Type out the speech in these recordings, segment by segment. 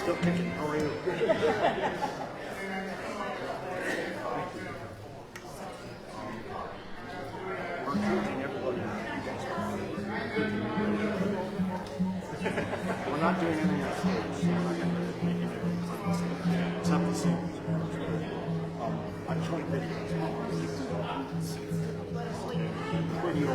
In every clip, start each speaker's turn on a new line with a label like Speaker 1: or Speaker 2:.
Speaker 1: Still kicking. How are you? We're encouraging everybody. We're not doing anything on stage, so we're not going to make it. It's not the same. I'm showing videos. Video.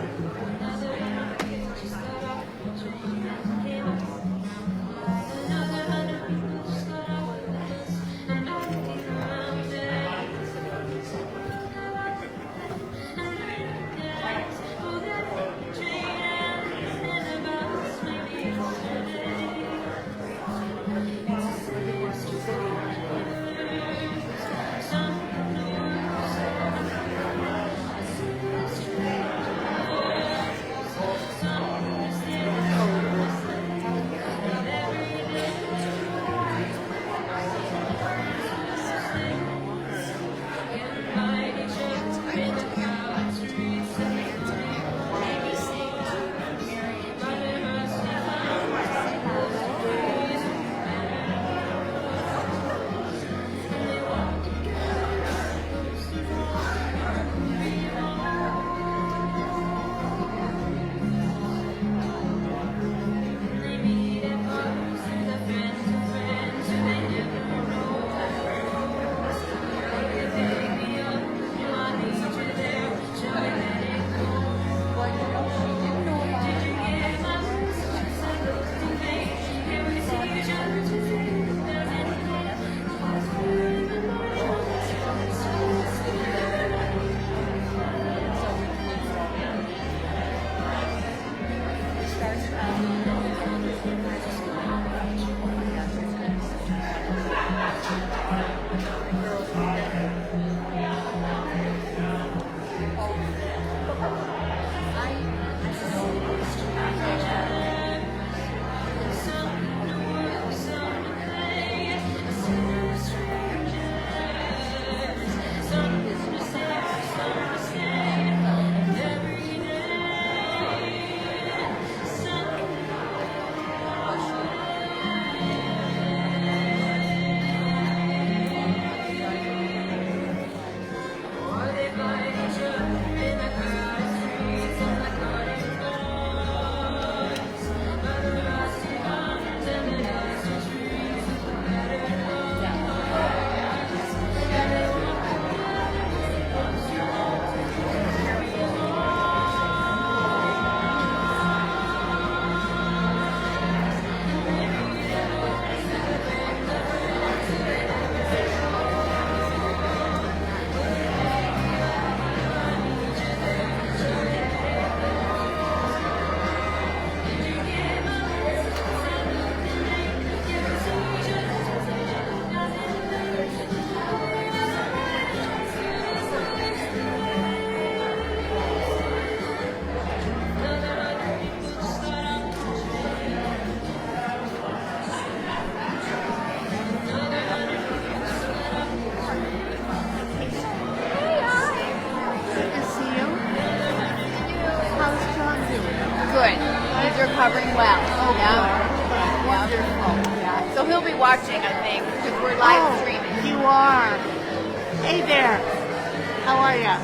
Speaker 2: Recovering well. Oh, yeah. Yeah. So he'll be watching, I think, because we're live streaming.
Speaker 3: You are. Hey there. How are you?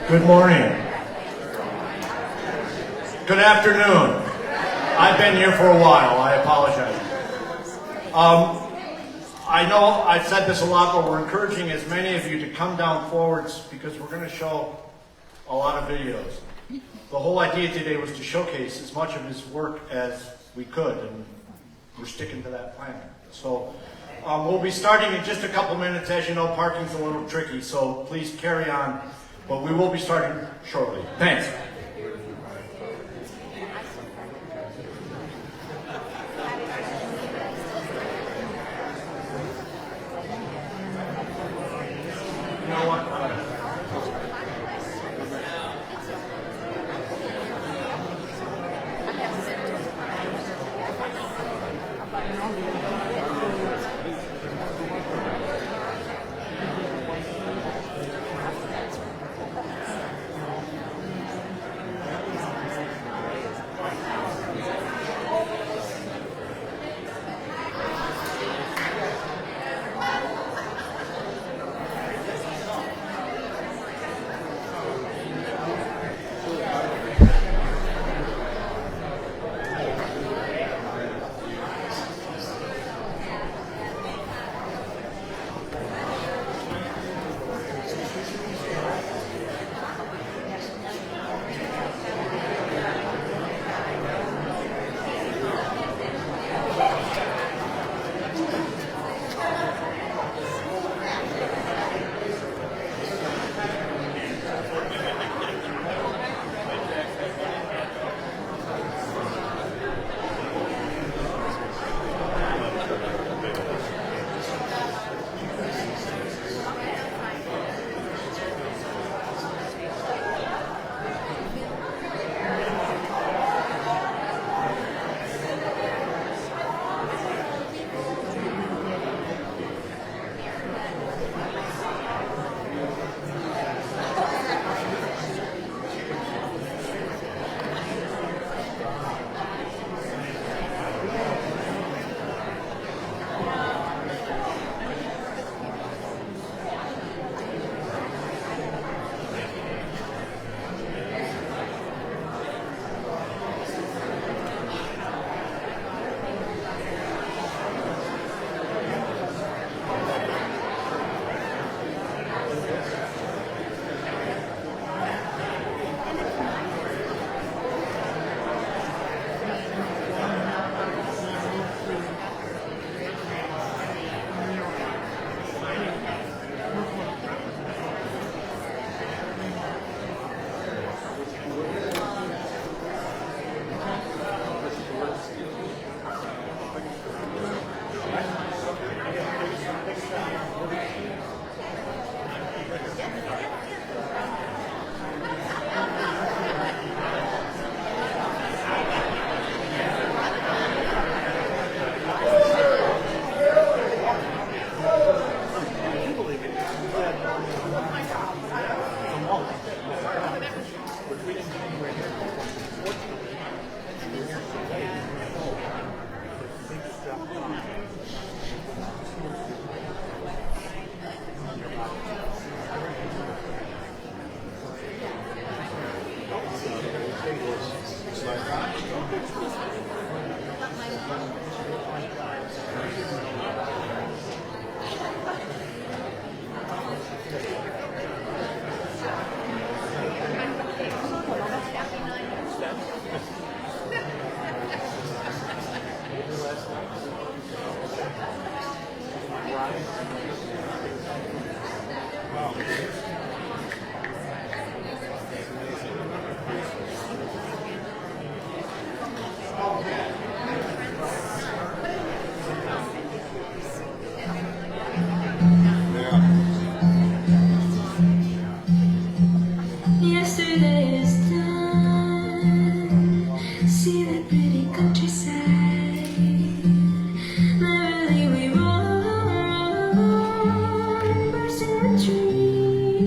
Speaker 4: Good morning. Good afternoon. I've been here for a while. I apologize. I know I've said this a lot, but we're encouraging as many of you to come down forwards because we're going to show a lot of videos. The whole idea today was to showcase as much of his work as we could, and we're sticking to that plan. So we'll be starting in just a couple minutes. As you know, parking's a little tricky, so please carry on. But we will be starting shortly. Thanks. You know what?
Speaker 5: Yesterday is done. See the pretty countryside. Merrily we roll, bursting with dreams.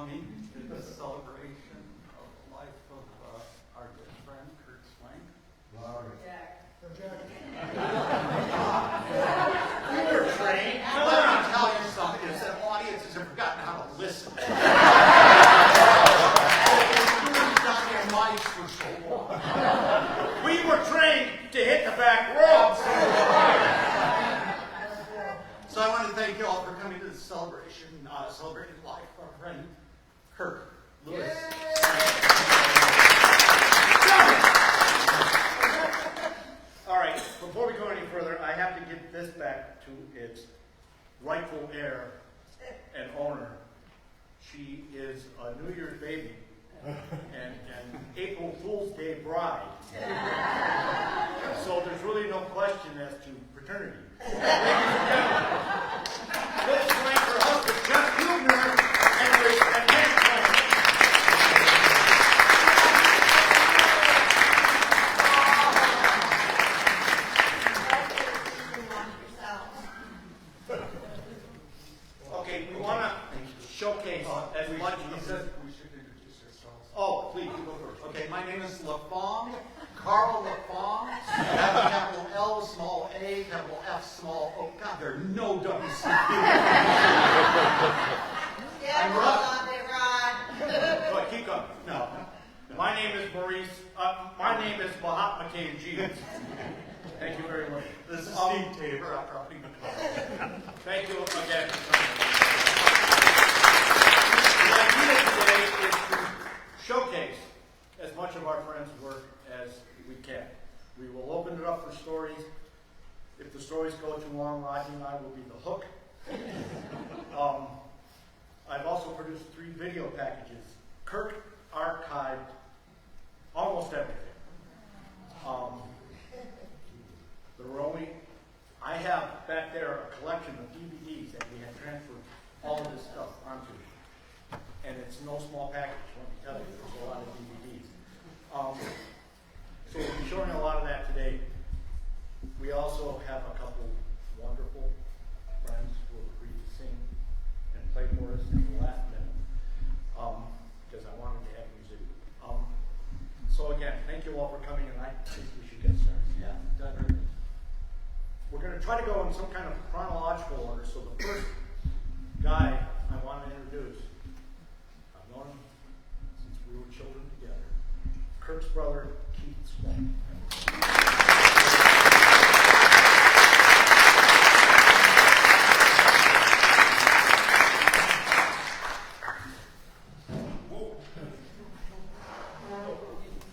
Speaker 6: coming to the celebration of the life of our good friend, Kirk Swenk.
Speaker 4: You were trained.
Speaker 6: Let me tell you something, is that audiences have forgotten how to listen. They've turned on their mics for so long.
Speaker 4: We were trained to hit the back row.
Speaker 6: So I want to thank you all for coming to the celebration, celebrating life of our friend Kirk Lewis.
Speaker 4: All right, before we go any further, I have to give this back to its rightful heir and owner. She is a New Year's baby and April Fool's Day bride. So there's really no question as to paternity. Let's thank her husband, Jeff Hubner, and Nancy Swenk. Okay, we want to showcase as much
Speaker 6: He
Speaker 4: of
Speaker 6: said
Speaker 4: this.
Speaker 6: we should introduce ourselves.
Speaker 4: Oh, please, you go first.
Speaker 6: Okay, my name is LaFong, Carl LaFong. Capital L, small A, capital F, small O. God, there are no W's. I'm Rod.
Speaker 4: Go ahead, keep going. No. My name is Maurice. My name is Mahatma K. Jeeves. Thank you very much.
Speaker 6: This is Steve Tabor. I'm dropping the call.
Speaker 4: Thank you again for coming. The idea today is to showcase as much of our friends' work as we can. We will open it up for stories. If the stories go too long, Rodney and I will be the hook. I've also produced 3 video packages. Kirk archived almost everything. I have back there a collection of DVDs that we have transferred all of this stuff onto. And it's no small package, let me tell you, there's a lot of DVDs. So we'll be showing a lot of that today. We also have a couple wonderful friends who have agreed to sing and play for us at the last minute, because I wanted to have music. So again, thank you all for coming, and I think we should get started.
Speaker 6: Yeah, done right.
Speaker 4: We're going to try to go in some kind of chronological order. So the first guy I want to introduce, I've known him since we were children together, Kirk's brother, Keith Swenk.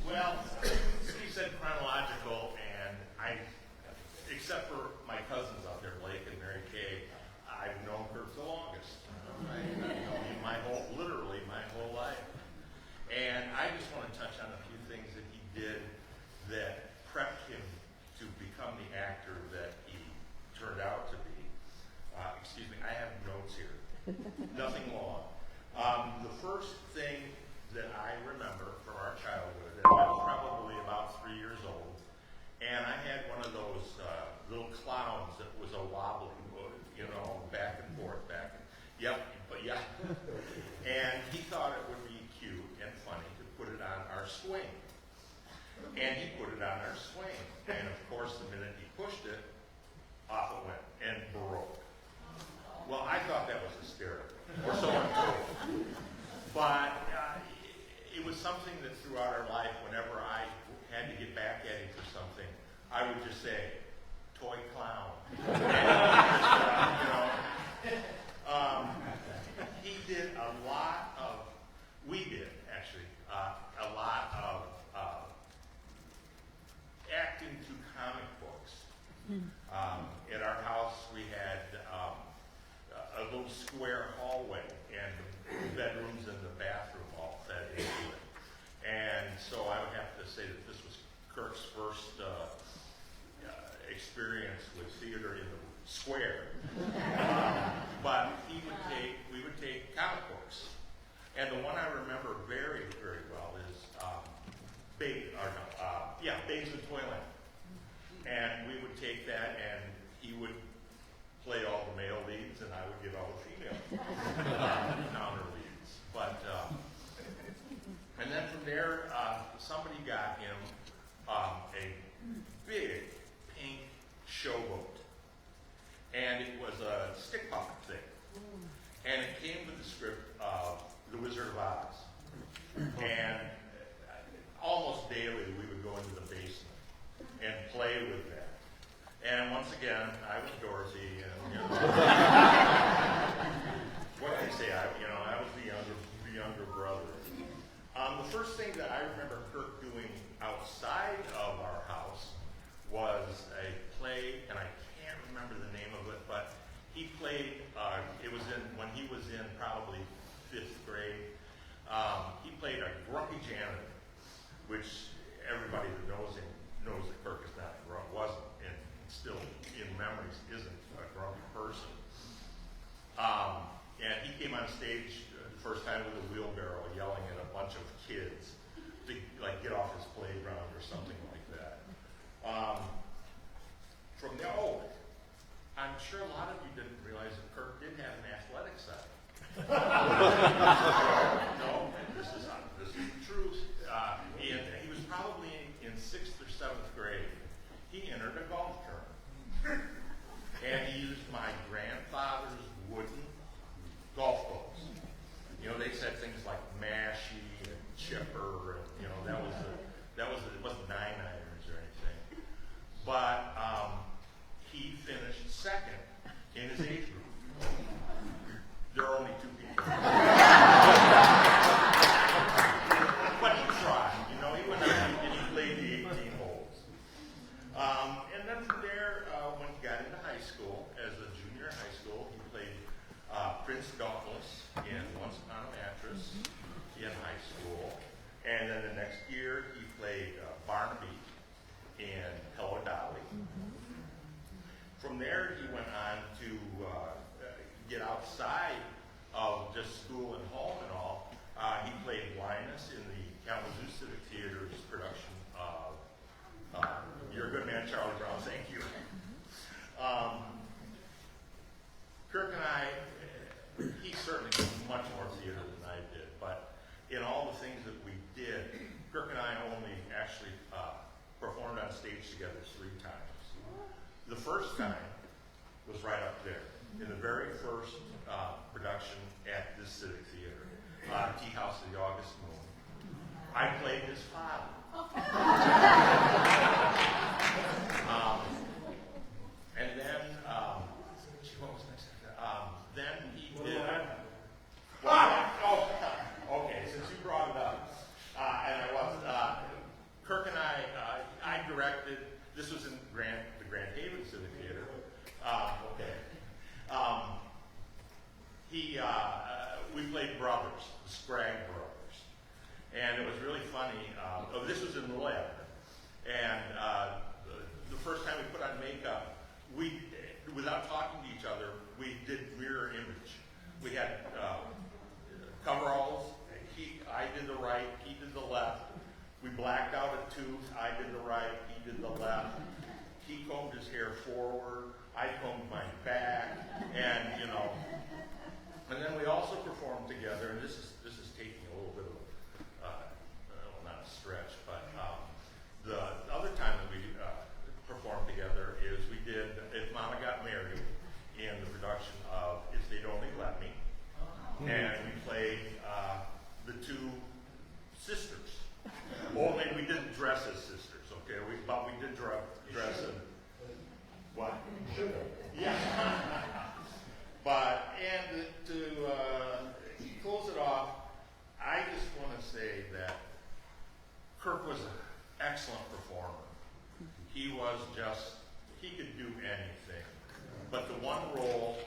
Speaker 7: Well, Steve said chronological, and except for my cousins out there, Blake and Mary Kay, I've known Kirk the longest. I've known him literally my whole life. And I just want to touch on a few things that he did that prepped him to become the actor that he turned out to be. Excuse me, I have notes here. Nothing long. The first thing that I remember from our childhood, and I was probably about 3 years old, and I had one of those little clowns that was a wobbly, back and forth, and he thought it would be cute and funny to put it on our swing. And he put it on our swing, and of course the minute he pushed it, off it went, and broke. Well, I thought that was hysterical, or so I'm told. But it was something that throughout our life, whenever I had to get back at him for something, I would just say, toy clown. He did we did actually, a lot of acting to comic books. At our house, we had a little square hallway, and the bedrooms and the bathroom all fed into it. And so I would have to say that this was Kirk's first experience with theater in the square. But we would take comic books. And the one I remember very, very well is Babes in Toyland. And we would take that, and he would play all the male leads, and I would give all the female counter leads. But garage. And almost daily we would go into the basement and play with that. And once again, I was Dorothy, and what can I say? I was the younger brother. The first thing that I remember Kirk doing outside of our house was a play, and I can't remember the name of it, but he played. It was when he was in probably 5th grade. He played a grumpy janitor, which everybody that knows him knows that Kirk is not wasn't, and still in memories isn't a grumpy person. And he came on stage the first time with a wheelbarrow, yelling at a bunch of kids to like get off his playground or something like that. I'm sure a lot of you didn't realize that Kirk did have an athletic side. No, this is the truth. He was probably in 6th or 7th grade. He entered a golf tournament, and he used my grandfather's wooden golf balls. They said things like Mashie and Chipper, and it wasn't 9-irons or anything. But he finished 2nd in his age group. There are only 2 people. But he tried. He went out and he played the 18 holes. And then from there, when he got into high school, as a junior in high school, he played Prince Douglas in Once Upon a Mattress in high school. And then the next year, he played Barnaby in Hello Dolly. From there, he went on to get outside of just school and home and all. He played Linus in the Kalamazoo Civic Theater's production of You're a Good Man, Charlie Brown. Thank you. Kirk and I, he certainly did much more theater than I did, but in all the things that we did, Kirk and I only actually performed on stage together 3 times. The first time was right up there, in the very first production at this Civic Theater, Tea House of the August Moon. I played his father. And then, what was next? Then he did. Okay, since you brought it up, and I was, Kirk and I directed. This was in the Grand Haven Civic Theater. We played brothers, the Scragg brothers, and it was really funny. This was in the lab, and the first time we put on makeup, we, without talking to each other, we did mirror image. We had coveralls. I did the right, he did the left. We blacked out a tooth. I did the right, he did the left. He combed his hair forward. I combed mine back, and and then we also performed together. And this is taking a little bit of not a stretch, but the other time that we performed together is we did If Mama Got Married in the production of If They'd Only Let Me, and we played the 2 sisters. Only we didn't dress as sisters, okay? But we did dress in what? Yeah. And to close it off, I just want to say that Kirk was an excellent performer. He could do anything. But the one role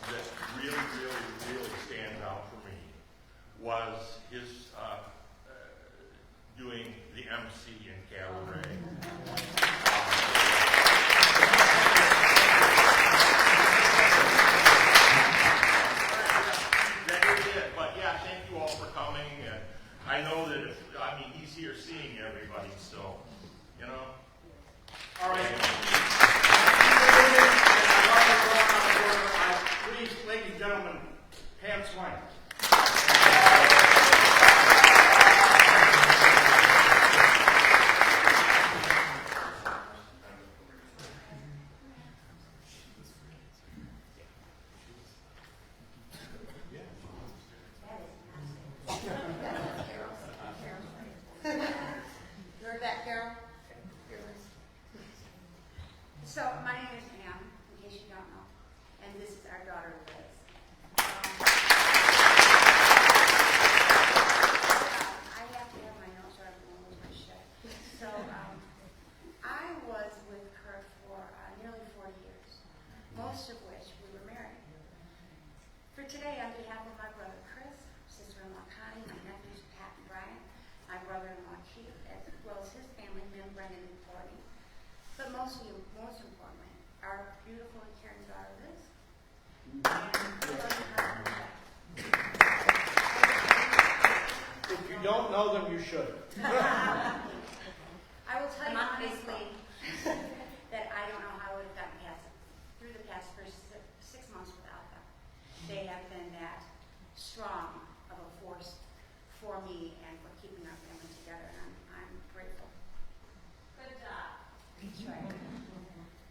Speaker 7: that really, really, really stands out for me was his doing the MC in Cabaret. That is it. But yeah, thank you all for coming. And I know that he's here seeing everybody, so, All right. Please, ladies and gentlemen, Pam Swenk.
Speaker 8: You heard that, Carol? So, my name is Pam, in case you don't know, and this is our daughter, Liz. I have to have my notes or I'm going to lose my shit. So, I was with Kirk for nearly 40 years, most of which we were married. For today, on behalf of my brother Chris, sister-in-law Connie, my nephews Pat and Brian, my brother-in-law Keith, as well as his family, Lynn, Brendan, and Courtney. But most importantly, our beautiful and caring daughter Liz.
Speaker 4: If you don't know them, you should.
Speaker 8: I will tell you honestly that I don't know how I would have gotten through the past first 6 months without them. They have been that strong of a force for me and for keeping our family together, and I'm grateful. Good job. That's right.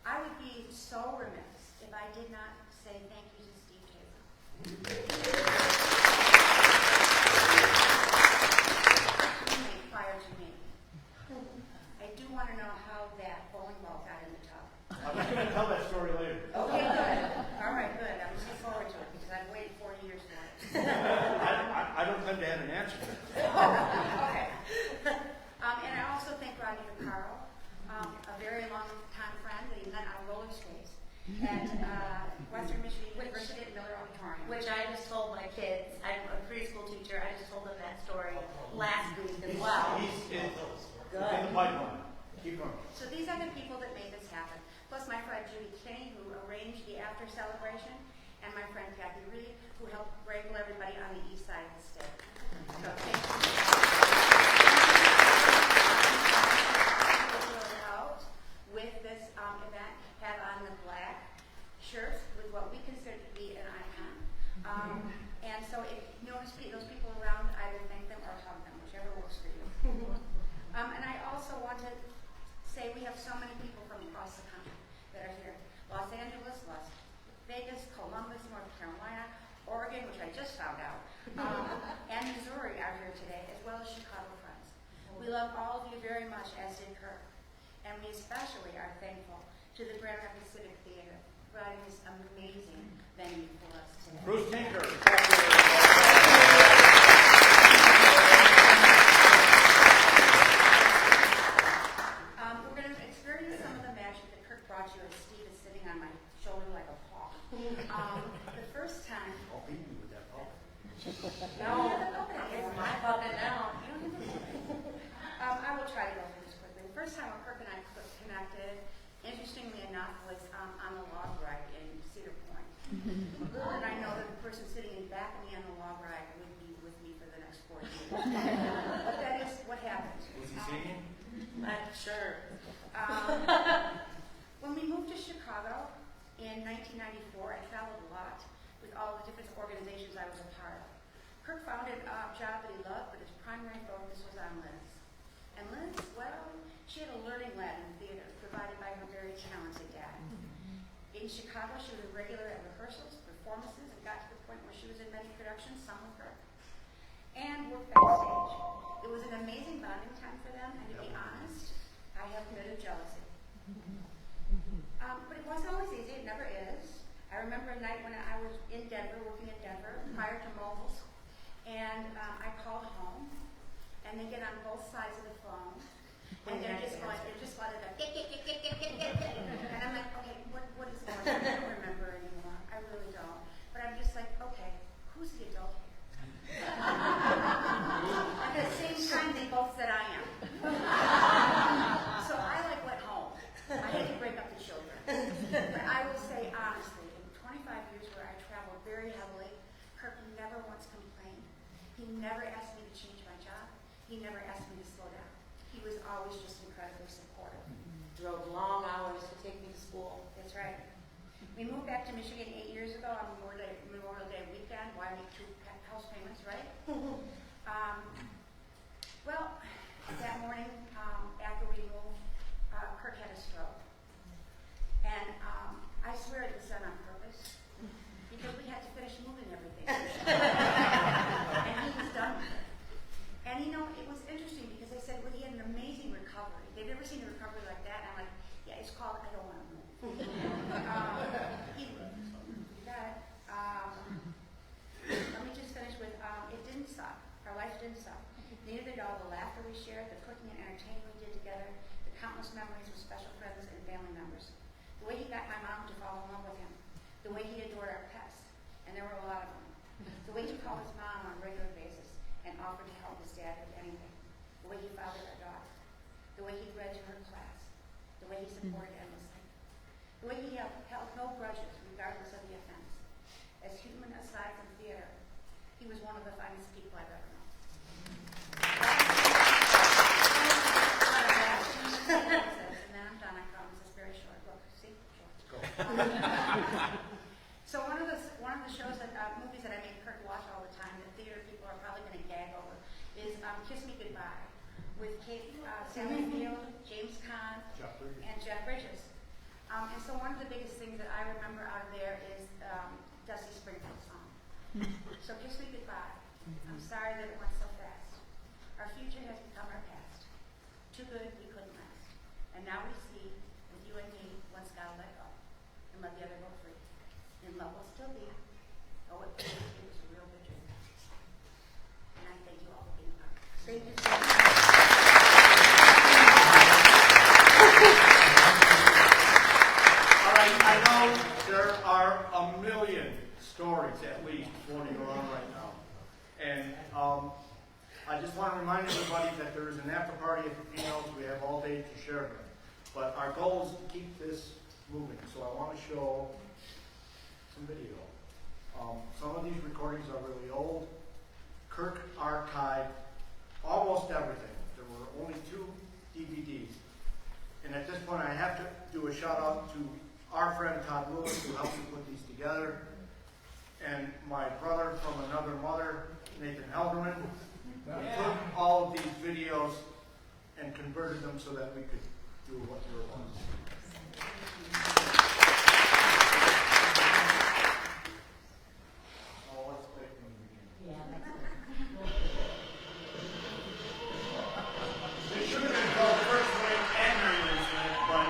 Speaker 8: I would be so remiss if I did not say thank you to Steve Taylor. Prior to me. I do want to know how that bowling ball got in the tub.
Speaker 4: I'm just going to tell that story later.
Speaker 8: Okay, good. All right, good. I'm looking forward to it because I've waited 40 years for it.
Speaker 4: I don't tend to have an answer.
Speaker 8: Okay. And I also thank Rodney Vaccaro, a very long-time friend that he met on roller skates at Western Michigan University at Miller Auditorium.
Speaker 3: Which I just told my kids. I'm a preschool teacher. I just told them that story last week as well.
Speaker 4: He's in the pipeline. Keep going.
Speaker 8: So these are the people that made this happen. Plus my friend Judy Kinney, who arranged the after celebration, and my friend Kathy Reed, who helped wrangle everybody on the east side of the state. So thank you. Really helped with this event, have on the black shirts with what we consider to be an icon. And so if you notice those people around, I will thank them or hug them, whichever works for you. And I also want to say we have so many people from across the country that are here. Los Angeles, Las Vegas, Columbus, North Carolina, Oregon, which I just found out, and Missouri are here today, as well as Chicago friends. We love all of you very much, as did Kirk. And we especially are thankful to the Grand Rapids Civic Theater for providing this amazing venue for us today.
Speaker 4: Bruce Tinker.
Speaker 8: We're going to experience some of the magic that Kirk brought you as Steve is sitting on my shoulder like a paw. The first time...
Speaker 6: I'll beat you with that ball.
Speaker 3: No, it's my puppet now.
Speaker 8: I will try to go through this quickly. The first time Kirk and I connected, interestingly enough, was on the log ride in Cedar Point. And I know that the person sitting in back of me on the log ride would be with me for the next 4 years. But that is what happened.
Speaker 4: Was he singing?
Speaker 3: I'm sure.
Speaker 8: When we moved to Chicago in 1994, I traveled a lot with all the different organizations I was a part of. Kirk founded a job that he loved, but his primary focus was on Liz. And Liz, well, she had a learning lab in theater provided by her very talented dad. In Chicago, she was a regular at rehearsals, performances, and got to the point where she was in many productions, some with Kirk. And worked backstage. It was an amazing bonding time for them, and to be honest, I have a bit of jealousy. But it wasn't always easy, it never is. I remember a night when I was in Denver, working in Denver, prior to mobiles, and I called home, and they get on both sides of the phone, and they're just going to and I'm like, okay, what is going on? I don't remember anymore. I really don't. But I'm just like, okay, who's the adult here? At the same time, they both said I am. So I went home. I had to break up the children. But I will say honestly, in 25 years where I traveled very heavily, Kirk never once complained. He never asked me to change my job. He never asked me to slow down. He was always just incredibly supportive.
Speaker 3: Drove long hours to take me to school.
Speaker 8: That's right. We moved back to Michigan 8 years ago on Memorial Day weekend. Why make 2 house payments, right? Well, that morning after we moved, Kirk had a stroke. And I swear it was done on purpose because we had to finish moving everything. And he was done with it. you know, it was interesting because I said, well, he had an amazing recovery. They've never seen a recovery like that. And I'm like, yeah, it's called I Don't Want to Move. Let me just finish with, it didn't stop. Our life didn't stop. Neither did all the laughter we shared, the cooking and entertaining we did together, the countless memories with special friends and family members. The way he got my mom to fall in love with him. The way he adored our pets, and there were a lot of them. The way he called his mom on a regular basis and offered to help his dad with anything. The way he fathered our daughter. The way he read to her class. The way he supported endlessly. The way he held no grudges regardless of the offense. As human aside from theater, he was one of the finest people I've ever known. And then I'm done, I promise. It's very short. Look, see? Short. So one of the shows that movies that I make Kirk watch all the time that theater people are probably going to gag over is Kiss Me Goodbye with Kate Sally Field, James Caan, and Jeff Bridges. And so one of the biggest things that I remember out of there is Dusty Springfield's song. So Kiss Me Goodbye. I'm sorry that it went so fast. Our future has become our past. Too good we couldn't last. And now we see, with you and me, one's got to let go and let the other go free. And love will still be. Oh, it was a real good dream. And I thank you all for being a part. Thank you so much.
Speaker 4: All right, I know there are a million stories at least floating around right now. And I just want to remind everybody that there is an after party at the Pino's. We have all day to share them. But our goal is to keep this moving. So I want to show some video. Some of these recordings are really old. Kirk archived almost everything. There were only 2 DVDs. And at this point, I have to do a shout out to our friend Todd Lewis, who helped me put these together, and my brother from another mother, Nathan Helderman, who took all of these videos and converted them so that we could do what we were wanting to do. Oh, let's play from the beginning. It should have been called Kirk Swenk and Mary Swenk, but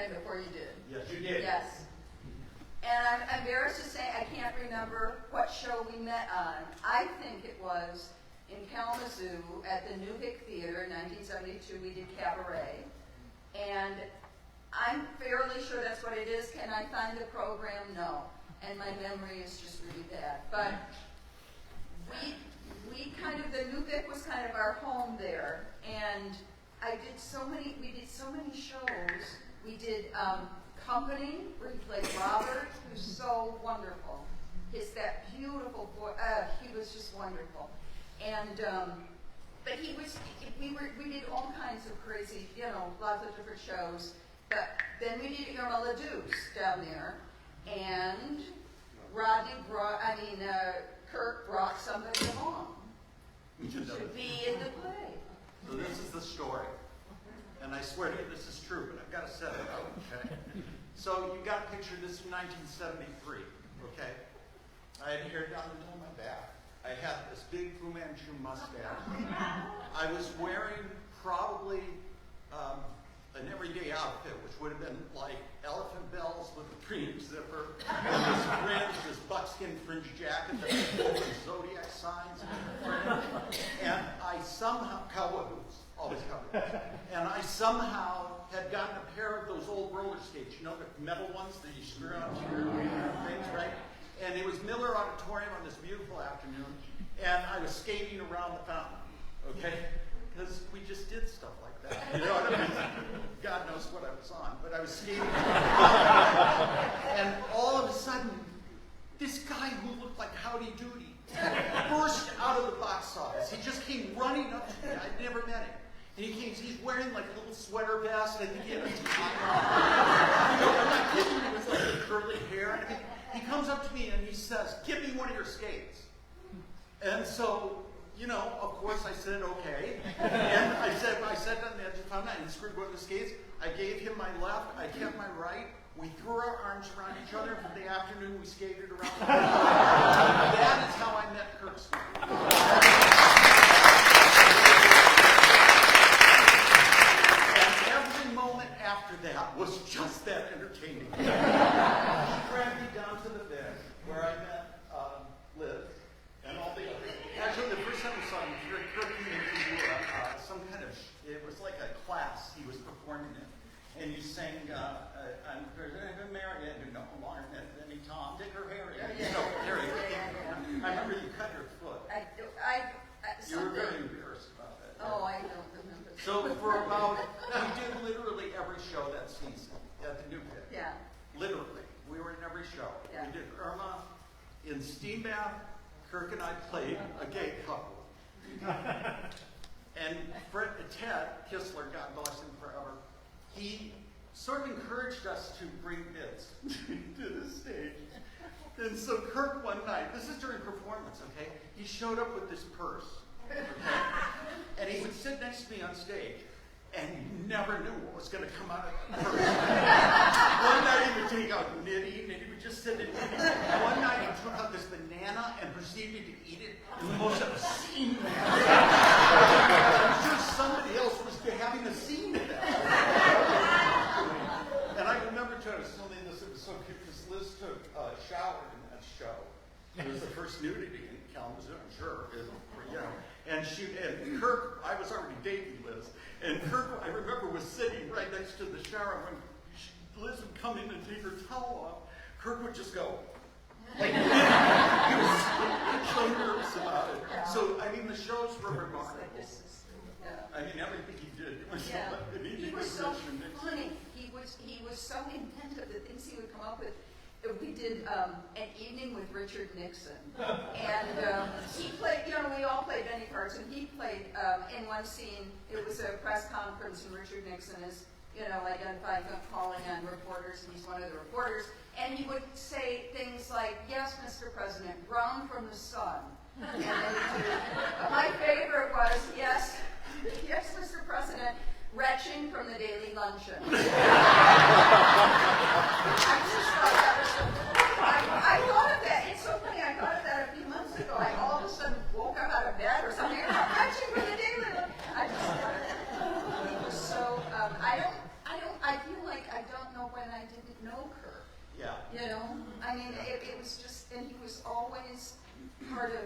Speaker 9: met before you did.
Speaker 6: Yes, you did.
Speaker 9: Yes. And I'm embarrassed to say I can't remember what show we met on. I think it was in Kalamazoo at the New Vic Theater in 1972. We did Cabaret. And I'm fairly sure that's what it is. Can I find the program? No. And my memory is just really bad. But we kind of, the New Vic was kind of our home there. And we did so many shows. We did Company, where he played Robert, who's so wonderful. That beautiful voice, he was just wonderful. And, but we did all kinds of crazy, lots of different shows. But then we did Irma La Deuce down there. And Kirk brought somebody along to be in the play.
Speaker 6: So this is the story. And I swear to you, this is true, but I've got to set it out, okay? So you got a picture, this is 1973, okay? I had hair down the middle of my back. I had this big Fu Manchu mustache. I was wearing probably an everyday outfit, which would have been like elephant bells with a cream zipper, and this fringe, this buckskin fringe jacket that was full of zodiac signs. And I somehow, cowboy boots, always cowboy boots. And I somehow had gotten a pair of those old roller skates, the metal ones that you screw onto your things, right? And it was Miller Auditorium on this beautiful afternoon, and I was skating around the fountain, okay? Because we just did stuff like that, you know what I mean? God knows what I was on, but I was skating around the fountain. And all of a sudden, this guy who looked like Howdy Doody burst out of the box office. He just came running up to me. I'd never met him. And he's wearing like a little sweater vest, and I think he had a tie on. I'm not kidding you, with like curly hair. And I mean, he comes up to me and he says, "Give me one of your skates." And so, of course I said, okay. And I said on the edge of the fountain, I screwed one of the skates. I gave him my left, I kept my right. We threw our arms around each other. For the afternoon, we skated around the world. That is how I met Kirk Swenk. After that was just that entertaining. He dragged me down to the bed where I met Liz and all the others. Actually, the first time we saw him, Kirk came in to do some kind of, it was like a class he was performing in. And you sang, I'm married, and no longer than me, Tom, Dick, or Harry. Harry. I remember you cut your foot. You were very embarrassed about that.
Speaker 9: Oh, I don't remember.
Speaker 6: So for about, we did literally every show that season at the New Vic.
Speaker 9: Yeah.
Speaker 6: Literally. We were in every show.
Speaker 9: Yeah.
Speaker 6: We did Irma. In Steam Bath, Kirk and I played a gay couple. And Ted Kistler, God bless him forever, he sort of encouraged us to bring bits to the stage. And so Kirk one night, this is during performance, okay? He showed up with this purse. Okay? And he would sit next to me on stage, and you never knew what was going to come out of the purse. One night he would take out knitting, and he would just sit and knitting. One night he took out this banana and proceeded to eat it in the most obscene manner. I'm sure somebody else was having a scene with that. And I remember I was telling this, it was so cute, because Liz took a shower in that show. It was the first nudity in Kalamazoo, I'm sure. And Kirk, I was already dating Liz, and Kirk, I remember, was sitting right next to the shower. When Liz would come in and take her towel off, Kirk would just go. Like, he was so nervous about it. So, I mean, the shows were remarkable. I mean, everything he did. It was
Speaker 9: He was so funny. He was so inventive, the things he would come up with. We did an evening with Richard Nixon, and he played, we all played many parts, and he played in one scene, it was a press conference, and Richard Nixon is, identifying, calling on reporters, and he's one of the reporters, and he would say things like, "Yes, Mr. President, brown from the sun." And then my favorite was, yes, Mr. President, retching from the daily luncheon. I thought of that. It's so funny. I thought of that a few months ago. I all of a sudden woke up out of bed or something. Retching from the daily luncheon. I just thought of that. He was so. I feel like I don't know and he was always part of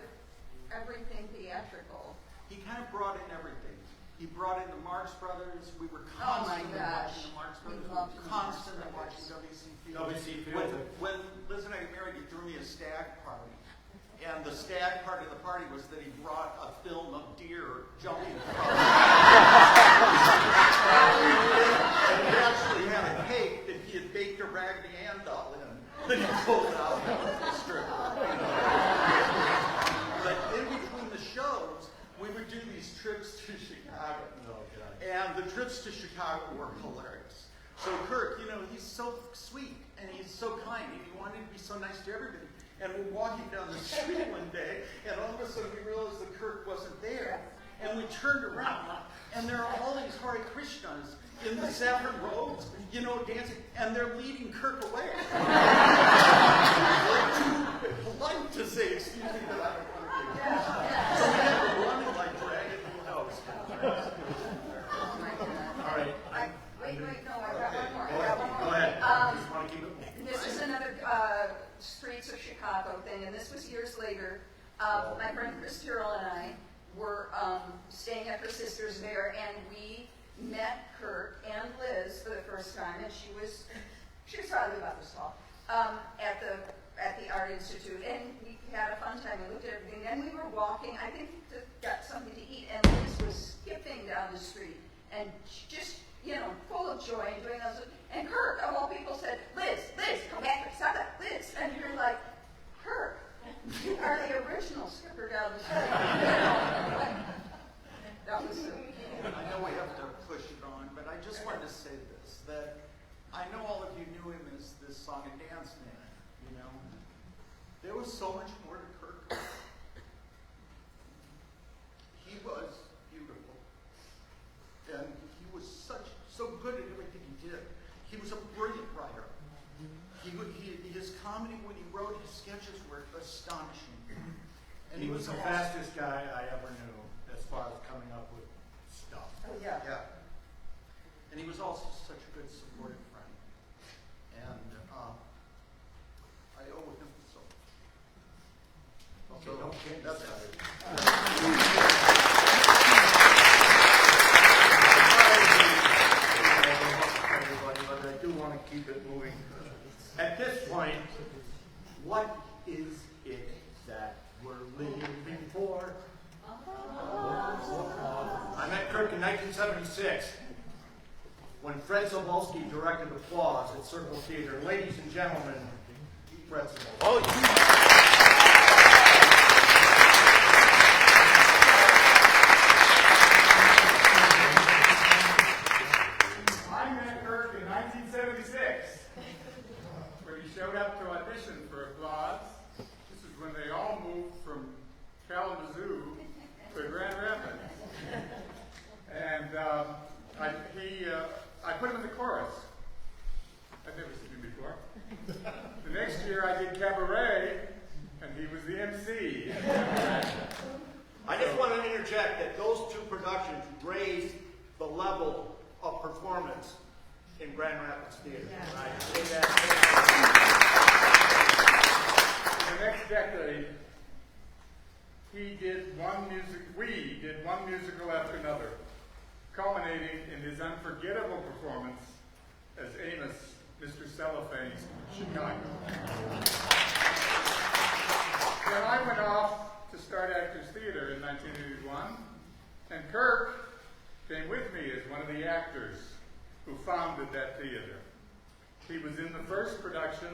Speaker 9: everything theatrical.
Speaker 6: He kind of brought in everything. He brought in the Marx Brothers. We were
Speaker 9: Oh my
Speaker 6: constantly
Speaker 9: gosh.
Speaker 6: watching the Marx
Speaker 9: We
Speaker 6: Brothers.
Speaker 9: loved
Speaker 6: We
Speaker 9: the
Speaker 6: were
Speaker 9: Marx
Speaker 6: constantly
Speaker 9: Brothers.
Speaker 6: watching W.C. Fields.
Speaker 4: W.C. Fields.
Speaker 6: When Liz and I got married, he threw me a stag party. And the stag part of the party was that he brought a film of deer jumping across. And he actually had a cake that he had baked a Raggedy Ann doll in. Then he pulled it out and was the stripper. But in between the shows, we would do these trips to Chicago. And the trips to Chicago were hilarious. So Kirk, he's so sweet and he's so kind and he wanted to be so nice to everybody. And we're walking down the street one day, and all of a sudden we realized that Kirk wasn't there. And we turned around, and there are all these Hare Krishnas in the saffron robes, dancing, and they're leading Kirk away. Like too polite to say, excuse me, but I don't want to be. So we had to run and like drag it to the house.
Speaker 9: Oh my God.
Speaker 4: All right.
Speaker 9: Wait, no, I got one more.
Speaker 4: Go ahead. I just want to keep it moving.
Speaker 9: This is another Streets of Chicago thing, and this was years later. My friend Chris Tyrrell and I were staying at her sister's there, and we met Kirk and Liz for the first time, and she was probably about this tall, at the Art Institute, and we had a fun time. We looked at everything. Then we were walking, I think, to get something to eat, and Liz was skipping down the street, and just full of joy and doing those. And Kirk, of all people, said, Liz, come back here, stop that, Liz. And you're like, Kirk, you are the original skipper down the street. That was so cute.
Speaker 6: I know we have to push it on, but I just wanted to say this, that I know all of you knew him as this song and dance man, There was so much more to Kirk. He was beautiful. And he was so good at everything he did. He was a brilliant writer. His comedy, when he wrote his sketches, were astonishing. And
Speaker 4: He was the
Speaker 6: awesome.
Speaker 4: fastest guy I ever knew as far as coming up with stuff.
Speaker 9: Oh, yeah.
Speaker 6: Yeah. And he was also such a good supportive friend. And I owe him so.
Speaker 4: Okay, don't change
Speaker 6: That's
Speaker 4: that. Everybody, but I do want to keep it moving. At this point, what is it that we're living for? I met Kirk in 1976 when Fred Sobolski directed Applause at Circle Theater. Ladies and gentlemen, Fred Sobolski.
Speaker 10: I met Kirk in 1976 when he showed up to audition for Applause. This is when they all moved from Kalamazoo to Grand Rapids. And I put him in the chorus. I've never seen him before. The next year I did Cabaret, and he was the MC.
Speaker 4: I just want to interject that those two productions raised the level of performance in Grand Rapids Theater. And I say that.
Speaker 10: In the next decade, we did one musical after another, culminating in his unforgettable performance as Amos, Mr. Cellophane, in Chicago. Then I went off to start Actors Theater in 1981, and Kirk came with me as one of the actors who founded that theater. He was in the first production,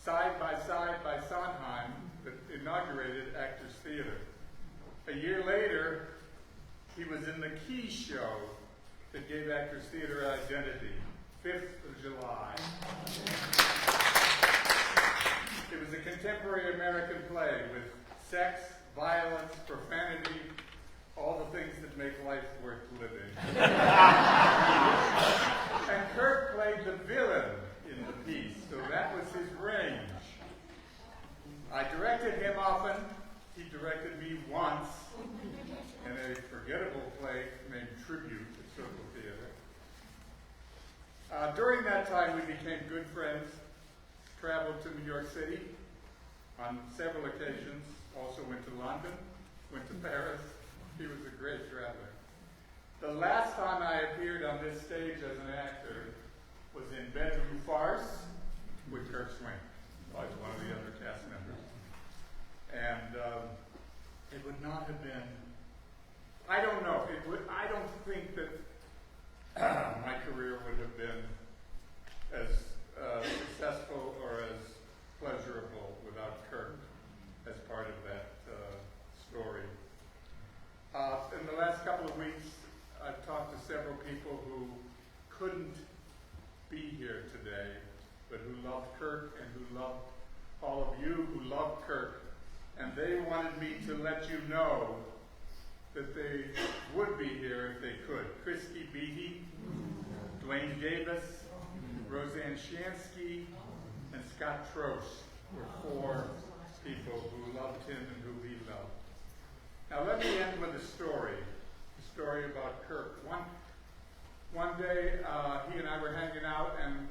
Speaker 10: Side by Side by Sondheim, that inaugurated Actors Theater. A year later, he was in the Key Show that gave Actors Theater identity, 5th of July. It was a contemporary American play with sex, violence, profanity, all the things that make life worth living. And Kirk played the villain in the piece, so that was his range. I directed him often. He directed me once in a forgettable play named Tribute at Circle Theater. During that time, we became good friends, traveled to New York City, on several occasions. Also went to London, went to Paris. He was a great traveler. The last time I appeared on this stage as an actor was in Bedroom Farce with Kirk Swenk. I was one of the other cast members. And it would not have been, I don't know, I don't think that my career would have been as successful or as pleasurable without Kirk as part of that story. In the last couple of weeks, I've talked to several people who couldn't be here today, but who loved Kirk and who loved all of you who loved Kirk. And they wanted me to let you know that they would be here if they could. Christy Beattie, Dwayne Davis, Roseanne Shansky, and Scott Trost were 4 people who loved him and who he loved. Now let me end with a story about Kirk. One day, he and I were hanging out, and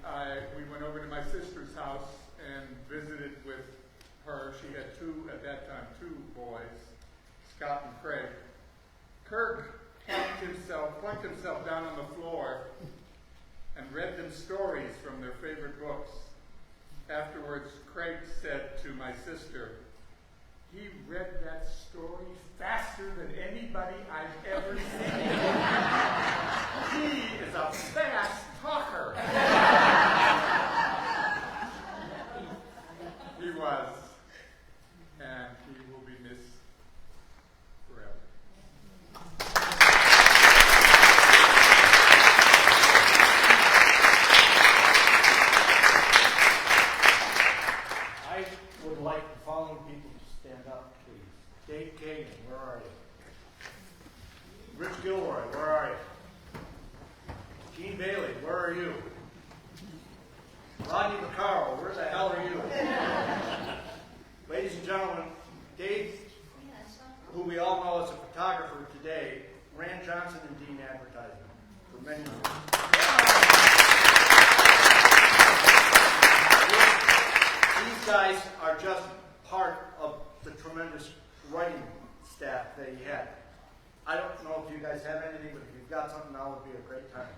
Speaker 10: we went over to my sister's house and visited with her. She had at that time, 2 boys, Scott and Craig. Kirk plunked himself down on the floor and read them stories from their favorite books. Afterwards, Craig said to my sister, "He read that story faster than anybody I've ever seen. He is a fast talker." He was, and he will be missed forever.
Speaker 4: I would like the following people to stand up, please. Dave Kagan, where are you? Rich Gilroy, where are you? Gene Bailey, where are you? Rodney Vaccaro, where the hell are you? Ladies and gentlemen, Dave, who we all know as a photographer today, ran Johnson and Dean Advertising for many years. These guys are just part of the tremendous writing staff that he had. I don't know if you guys have anything, but if you've got something now, it would be a great time.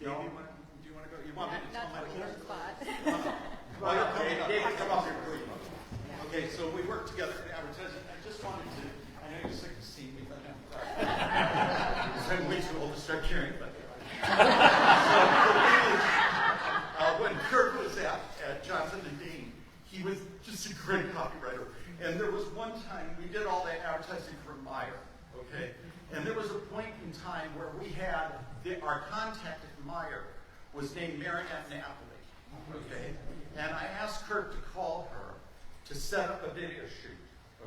Speaker 6: Dave, do you want to go? You want me to tell my
Speaker 2: your spot.
Speaker 6: Well, okay, David, come up here, please. Okay, so we worked together in advertising. I just wanted to, I know you're sick of seeing me, but I'm way too old to start caring about it. When Kirk was at Johnson and Dean, he was just a great copywriter. And there was one time we did all that advertising for Meyer, okay? And there was a point in time where we had our contact at Meyer was named Marianne Napoli, okay? And I asked Kirk to call her to set up a video shoot,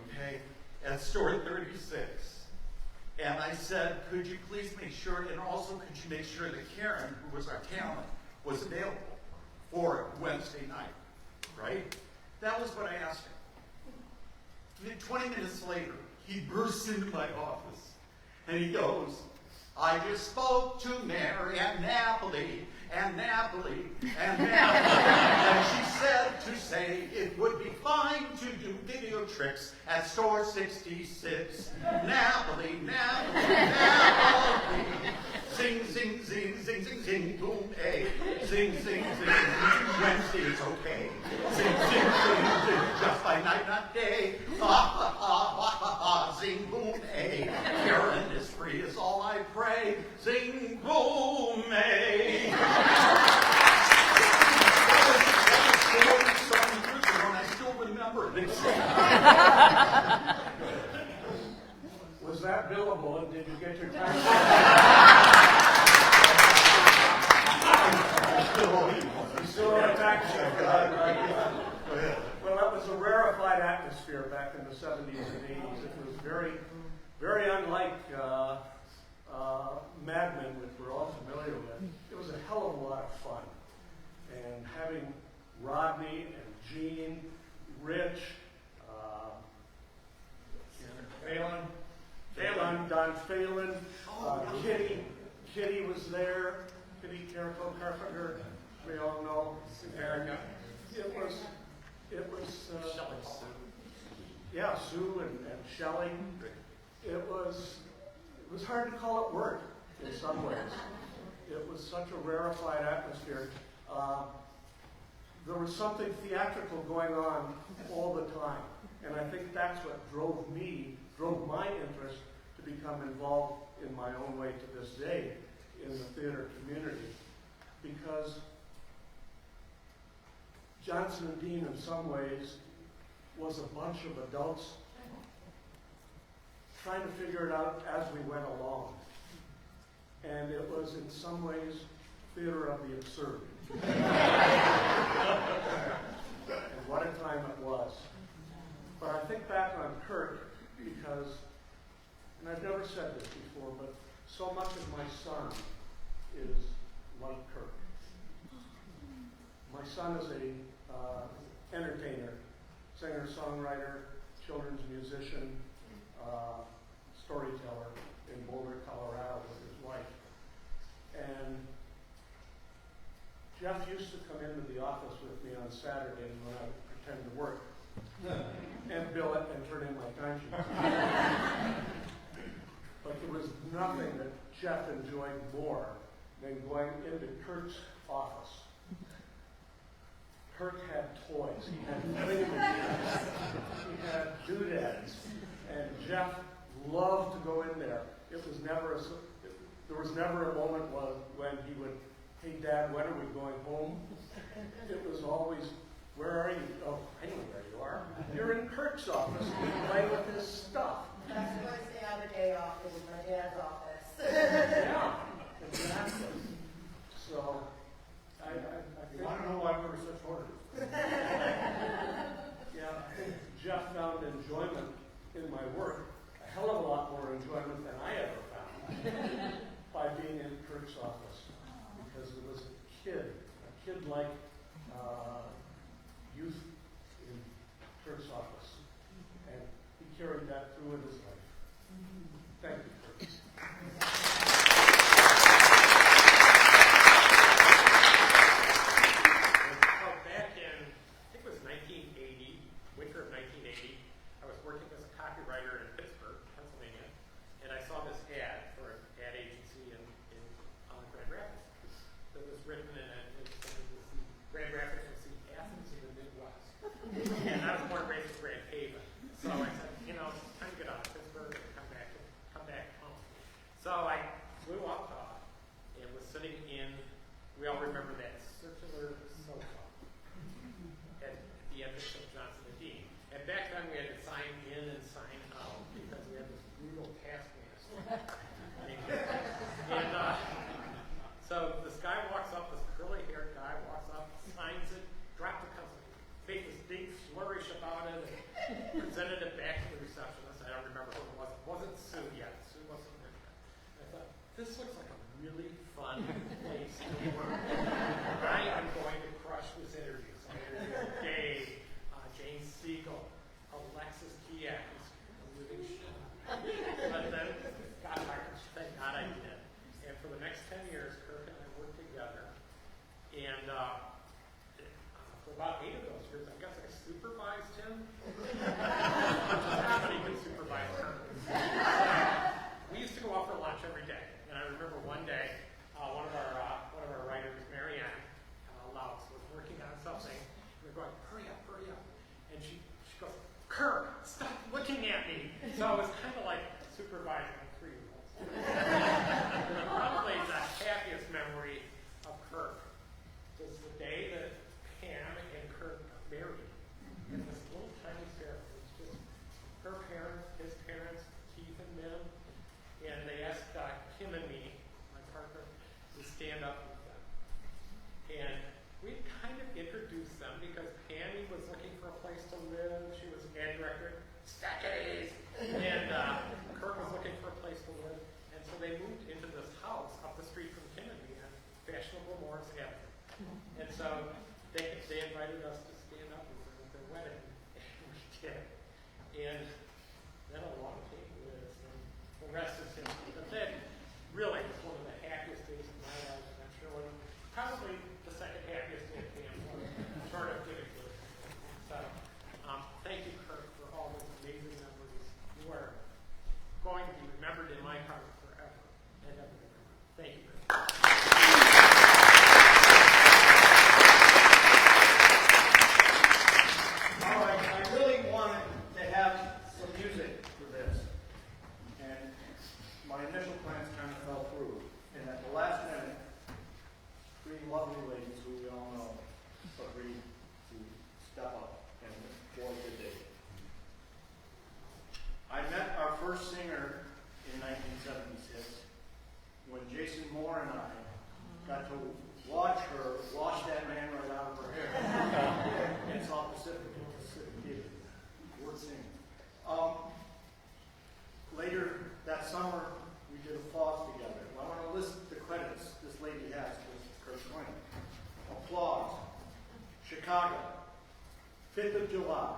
Speaker 6: okay, at store 36. And I said, could you please make sure, and also could you make sure that Karen, who was our talent, was available for Wednesday night, right? That was what I asked him. 20 minutes later, he bursts into my office, and he goes, I just spoke to Mary and Napoli, and Napoli, and Napoli, and she said to say it would be fine to do video tricks at store 66. Napoli, Napoli, Napoli. Zing, zing, zing, zing, zing, zing, boom, A. Zing, zing, zing, zing, Wednesday is okay. Zing, zing, zing, zing, just by night, not day. Ha, ha, ha, ha, ha, ha, zing, boom, A. Karen is free is all I pray. Zing, boom, A. I still remember it.
Speaker 4: Was that billable, and did you get your tax? You still owe a tax check, right? Well, that was a rarefied atmosphere back in the 70s and 80s. It was very, very unlike Mad Men, which we're all familiar with. It was a hell of a lot of fun. And having Rodney and Gene, Rich, Don Phelan, Kitty was there, Kitty Carrico Carpenter, we all know. Erica.
Speaker 1: It was, yeah, Sue and Shelley. It was hard to call it work in some ways. It was such a rarefied atmosphere. There was something theatrical going on all the time. And I think that's what drove my interest to become involved in my own way to this day in the theater community. Because Johnson and Dean, in some ways, was a bunch of adults trying to figure it out as we went along. And it was, in some ways, theater of the absurd. And what a time it was. But I think back on Kirk because, and I've never said this before, but so much of my son is like Kirk. My son is a entertainer, singer, songwriter, children's musician, storyteller in Boulder, Colorado with his wife. And Jeff used to come into the office with me on Saturdays when I would pretend to work and bill it and turn in my time sheet. But there was nothing that Jeff enjoyed more than going into Kirk's office. Kirk had toys, he had thingamajigs, he had doodads, and Jeff loved to go in there. There was never a moment when he would, hey Dad, when are we going home? It was always, where are you? Oh, I know where you are. You're in Kirk's office, playing with his stuff.
Speaker 11: That's what I say on the day off, is my dad's office.
Speaker 1: Yeah, exactly. So, I
Speaker 4: You want to know why we were such hoarders?
Speaker 1: Yeah, I think Jeff found enjoyment in my work, a hell of a lot more enjoyment than I ever found by being in Kirk's office. Because there was a kid-like youth in Kirk's office. And he carried that through in his life. Thank you, Kirk.
Speaker 12: Back in, I think it was 1980, winter of 1980, I was working as a copywriter in Pittsburgh, Pennsylvania, and I saw this ad for an ad agency in Grand Rapids. It was written in Grand Rapids was the Athens of the Midwest. And I was born and raised in Grand Haven. So I said, it's time to get out of Pittsburgh and come back home. So I flew up and was sitting in, we all remember that circular sofa at the end of St. Johnson and Dean. And back then we had to sign in and sign out because we had this brutal taskmaster. And so this guy walks up, this curly-haired guy walks up, signs it, dropped the pencil, made this big flourish about it, and presented it back to the receptionist. I don't remember who it was. It wasn't Sue yet. Sue wasn't there yet. I thought, this looks like a really fun place to work. I am going to crush this interview. So I interviewed Dave, Jane Siegel, Alexis Kiak, who's a living shit. But then got hired. Thank God I did. And for the next 10 years, Kirk and I worked together. And for about 8 of those years, I guess I supervised him. Anybody can supervise Kirk. We used to go out for lunch every day. And I remember one day, one of our writers, Marianne Laus, was working on something. We were going, hurry up. And she goes, Kirk, stop looking at me. So it was kind of like supervising a 3-year-old. Probably the happiest memory of Kirk was the day that Pam and Kirk got married in this little tiny ceremony. It was just her parents, his parents, Keith and Mim, and they asked Kim and me, my partner, to stand up with them. And we kind of introduced them because Pammy was looking for a place to live. She was ad director, Stackies, and Kirk was looking for a place to live. And so they moved into this house up the street from Kim and me on fashionable Morris Avenue. And so they invited us to stand up with them at their wedding, and we did. And then along came Liz, and the rest is history. But that really was one of the happiest days of my life, and I'm sure probably the second happiest day of Cam's life, short of giving birth. So remembered in my heart forever and ever. Thank you.
Speaker 4: All right, I really wanted to have some music for this, and my initial plans kind of fell through. And at the last minute, three lovely ladies who we all know agreed to step up, and boy did they. I met our first singer in 1976 when Jason Moore and I got to watch her wash that man right out of her hair in South Pacific. Word singing. Later that summer, we did Applause together. I want to list the credits this lady has with Kirk Swenk. Applause, Chicago, 5th of July.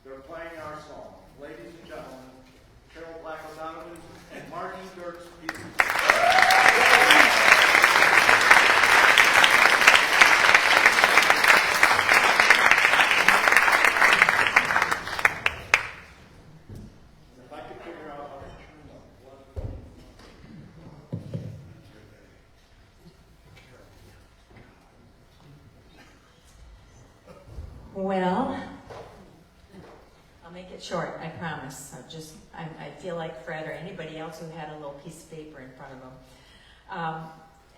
Speaker 4: They're playing our song. Ladies and gentlemen, Carol Black O'Donovan and Marty Dirks Peters.
Speaker 13: Well, I'll make it short, I promise. I feel like Fred or anybody else who had a little piece of paper in front of them.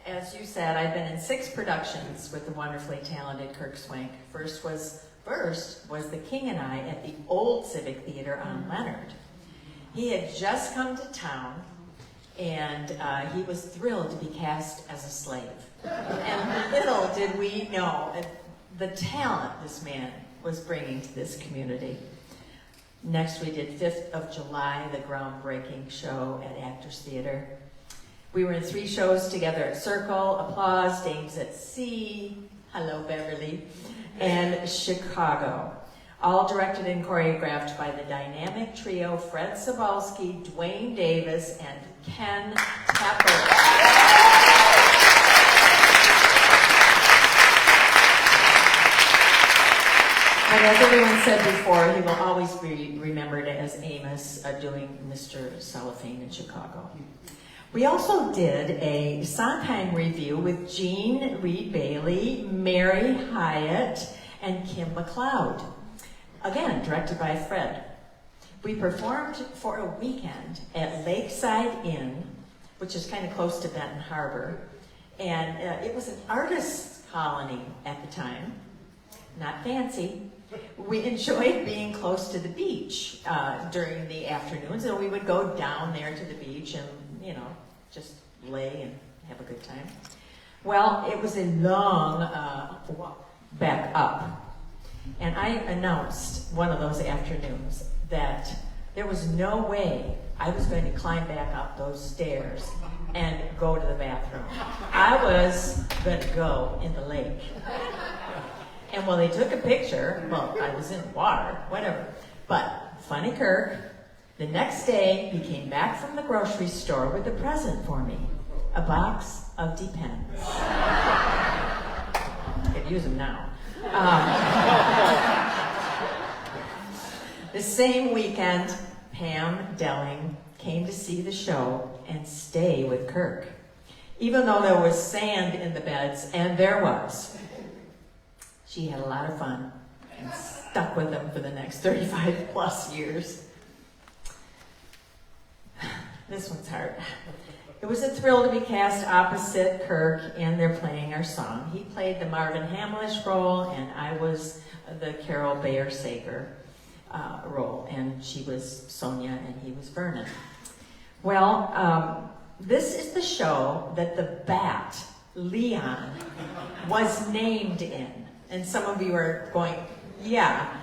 Speaker 13: As you said, I've been in 6 productions with the wonderfully talented Kirk Swenk. First was The King and I at the old Civic Theater on Leonard. He had just come to town, and he was thrilled to be cast as a slave. And little did we know the talent this man was bringing to this community. Next, we did 5th of July, the groundbreaking show at Actors Theater. We were in 3 shows together at Circle, Applause, Dames at Sea, Hello Beverly, and Chicago. All directed and choreographed by the dynamic trio Fred Sobalski, Dwayne Davis, and Ken Tepper. And as everyone said before, he will always be remembered as Amos doing Mr. Cellophane in Chicago. We also did a Sondheim review with Jean Reed Bailey, Mary Hyatt, and Kim MacLeod. Again, directed by Fred. We performed for a weekend at Lakeside Inn, which is kind of close to Benton Harbor. And it was an artist's colony at the time. Not fancy. We enjoyed being close to the beach during the afternoons, and we would go down there to the beach and, just lay and have a good time. Well, it was a long walk back up, and I announced one of those afternoons that there was no way I was going to climb back up those stairs and go to the bathroom. I was going to go in the lake. And they took a picture, I was in water, whatever. But, funny Kirk, the next day he came back from the grocery store with a present for me. A box of Depends. Could use them now. The same weekend, Pam Delling came to see the show and stay with Kirk. Even though there was sand in the beds, and there was. She had a lot of fun and stuck with him for the next 35 plus years. This one's hard. It was a thrill to be cast opposite Kirk, and they're playing our song. He played the Marvin Hamlish role, and I was the Carol Bayer Sager role, and she was Sonia, and he was Vernon. Well, this is the show that the bat, Leon, was named in. And some of you are going, yeah.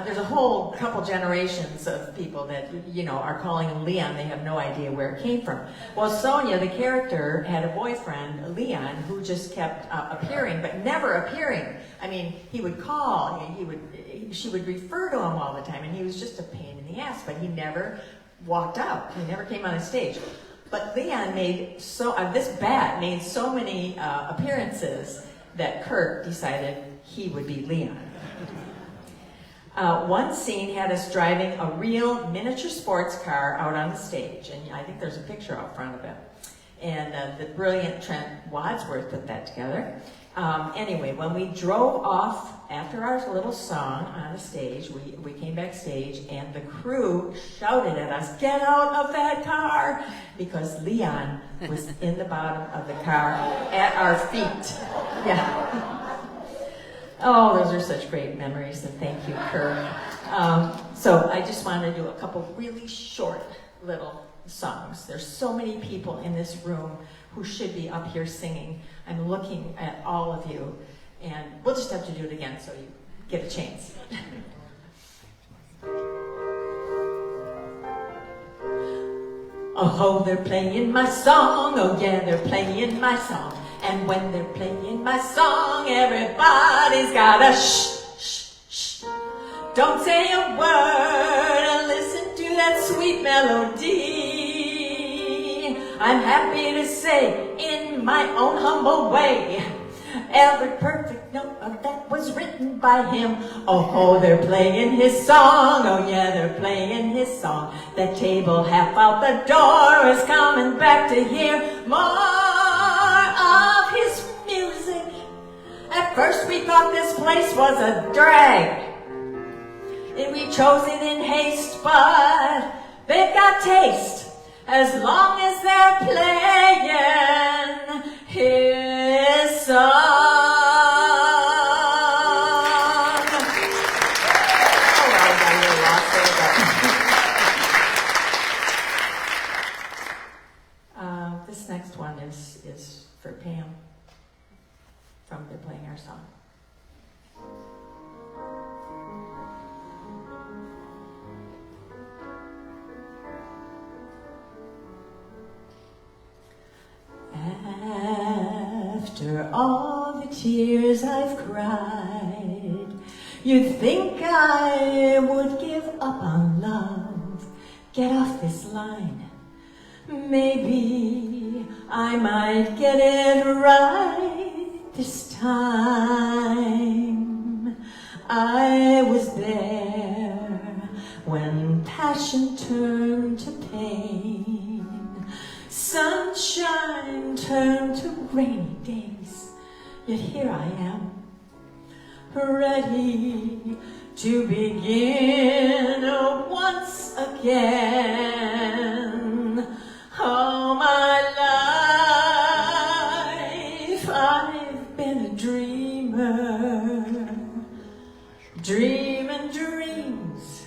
Speaker 13: There's a whole couple generations of people that, are calling him Leon. They have no idea where it came from. Well, Sonia, the character, had a boyfriend, Leon, who just kept appearing, but never appearing. I mean, he would call, she would refer to him all the time, and he was just a pain in the ass, but he never walked out. He never came on the stage. But Leon this bat made so many appearances that Kirk decided he would be Leon. One scene had us driving a real miniature sports car out on the stage, and I think there's a picture out front of it. And the brilliant Trent Wadsworth put that together. Anyway, when we drove off after our little song on the stage, we came backstage, and the crew shouted at us, "Get out of that car!" because Leon was in the bottom of the car at our feet. Yeah. Oh, those are such great memories, and thank you, Kirk. So I just want to do a couple really short little songs. There's so many people in this room who should be up here singing. I'm looking at all of you, and we'll just have to do it again so you get a chance. Oh, they're playing my song, oh yeah, they're playing my song. And when they're playing my song, everybody's gotta shh, shh, shh. Don't say a word and listen to that sweet melody. I'm happy to say, in my own humble way, every perfect note of that was written by him. Oh, they're playing his song, oh yeah, they're playing his song. That table half out the door is coming back to hear more of his music. At first we thought this place was a drag, and we chose it in haste, but they've got taste as long as they're playing his song. This next one is for Pam from They're Playing Our Song. After all the tears I've cried, you'd think I would give up on love, get off this line. Maybe I might get it right this time. I was there when passion turned to pain, sunshine turned to rainy days, yet here I am, ready to begin once again. All my life I've been a dreamer, dreaming dreams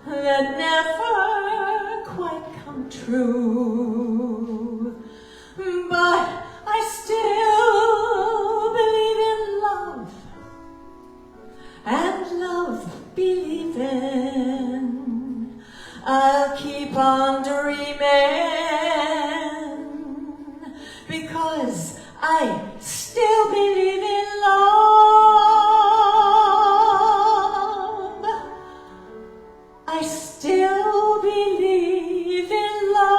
Speaker 13: that never quite come true. But I still believe in love, and love believing. I'll keep on dreaming, because I still believe in love. I still believe in love.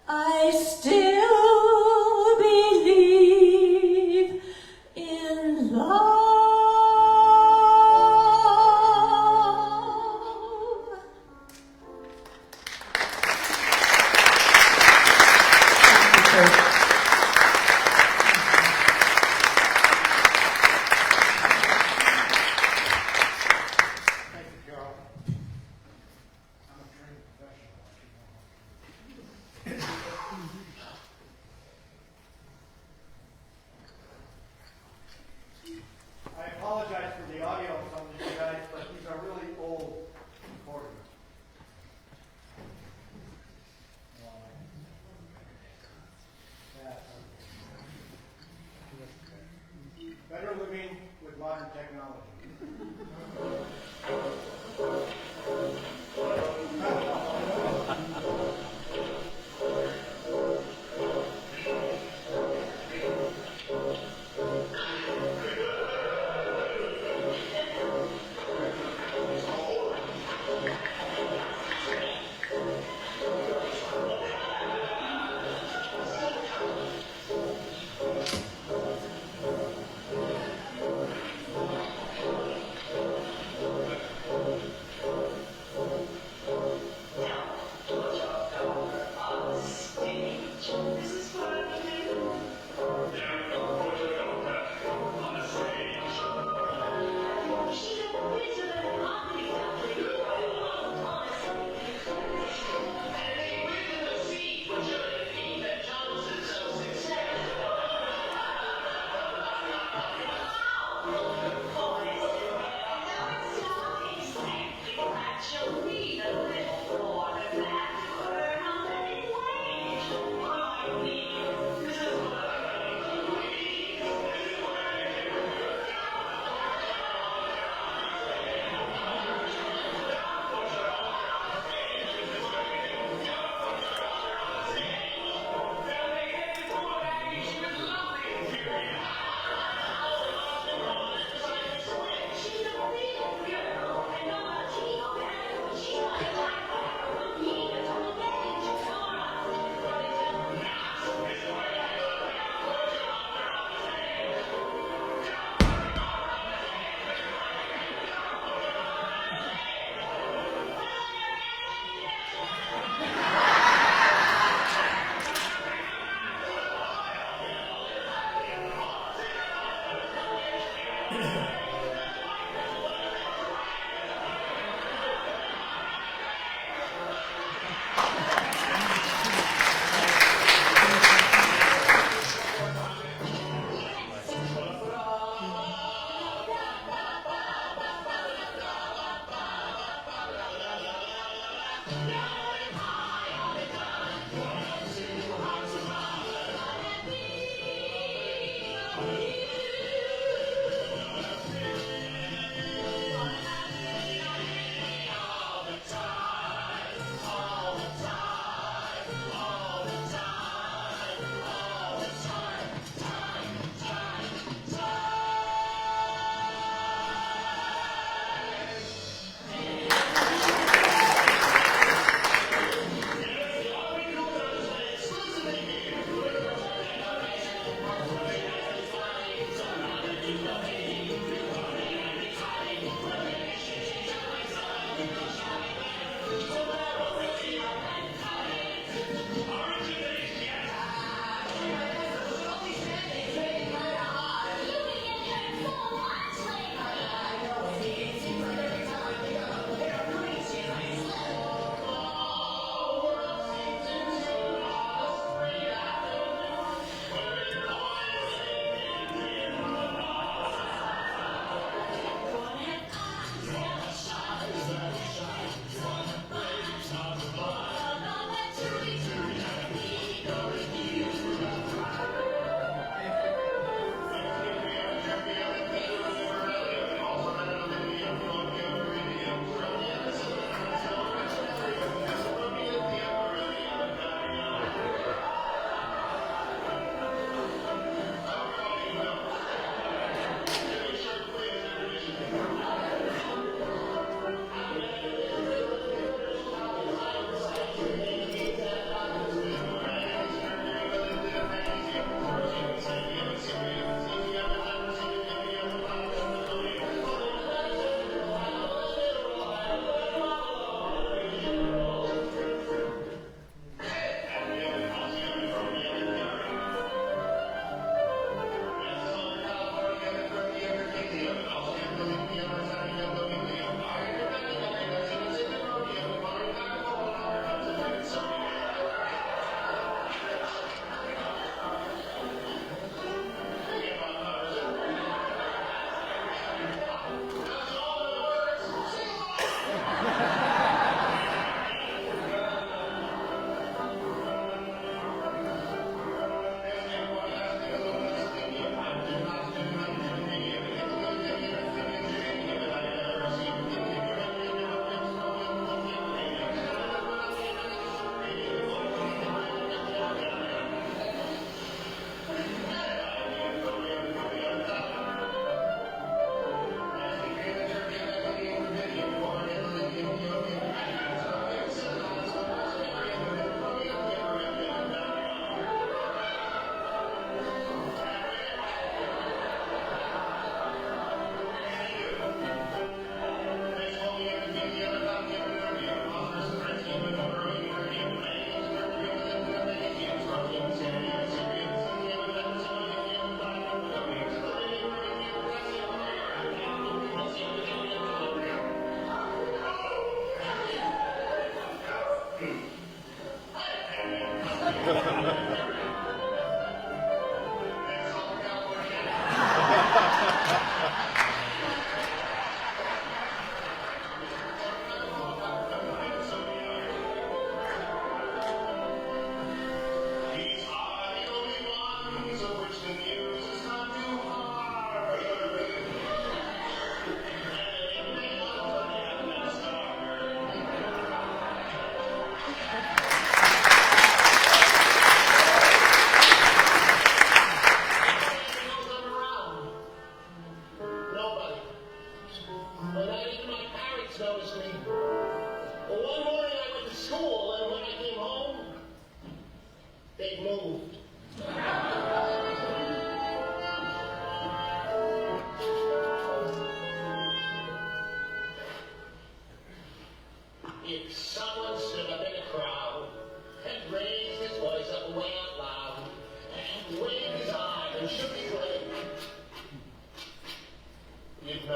Speaker 13: I still believe in love.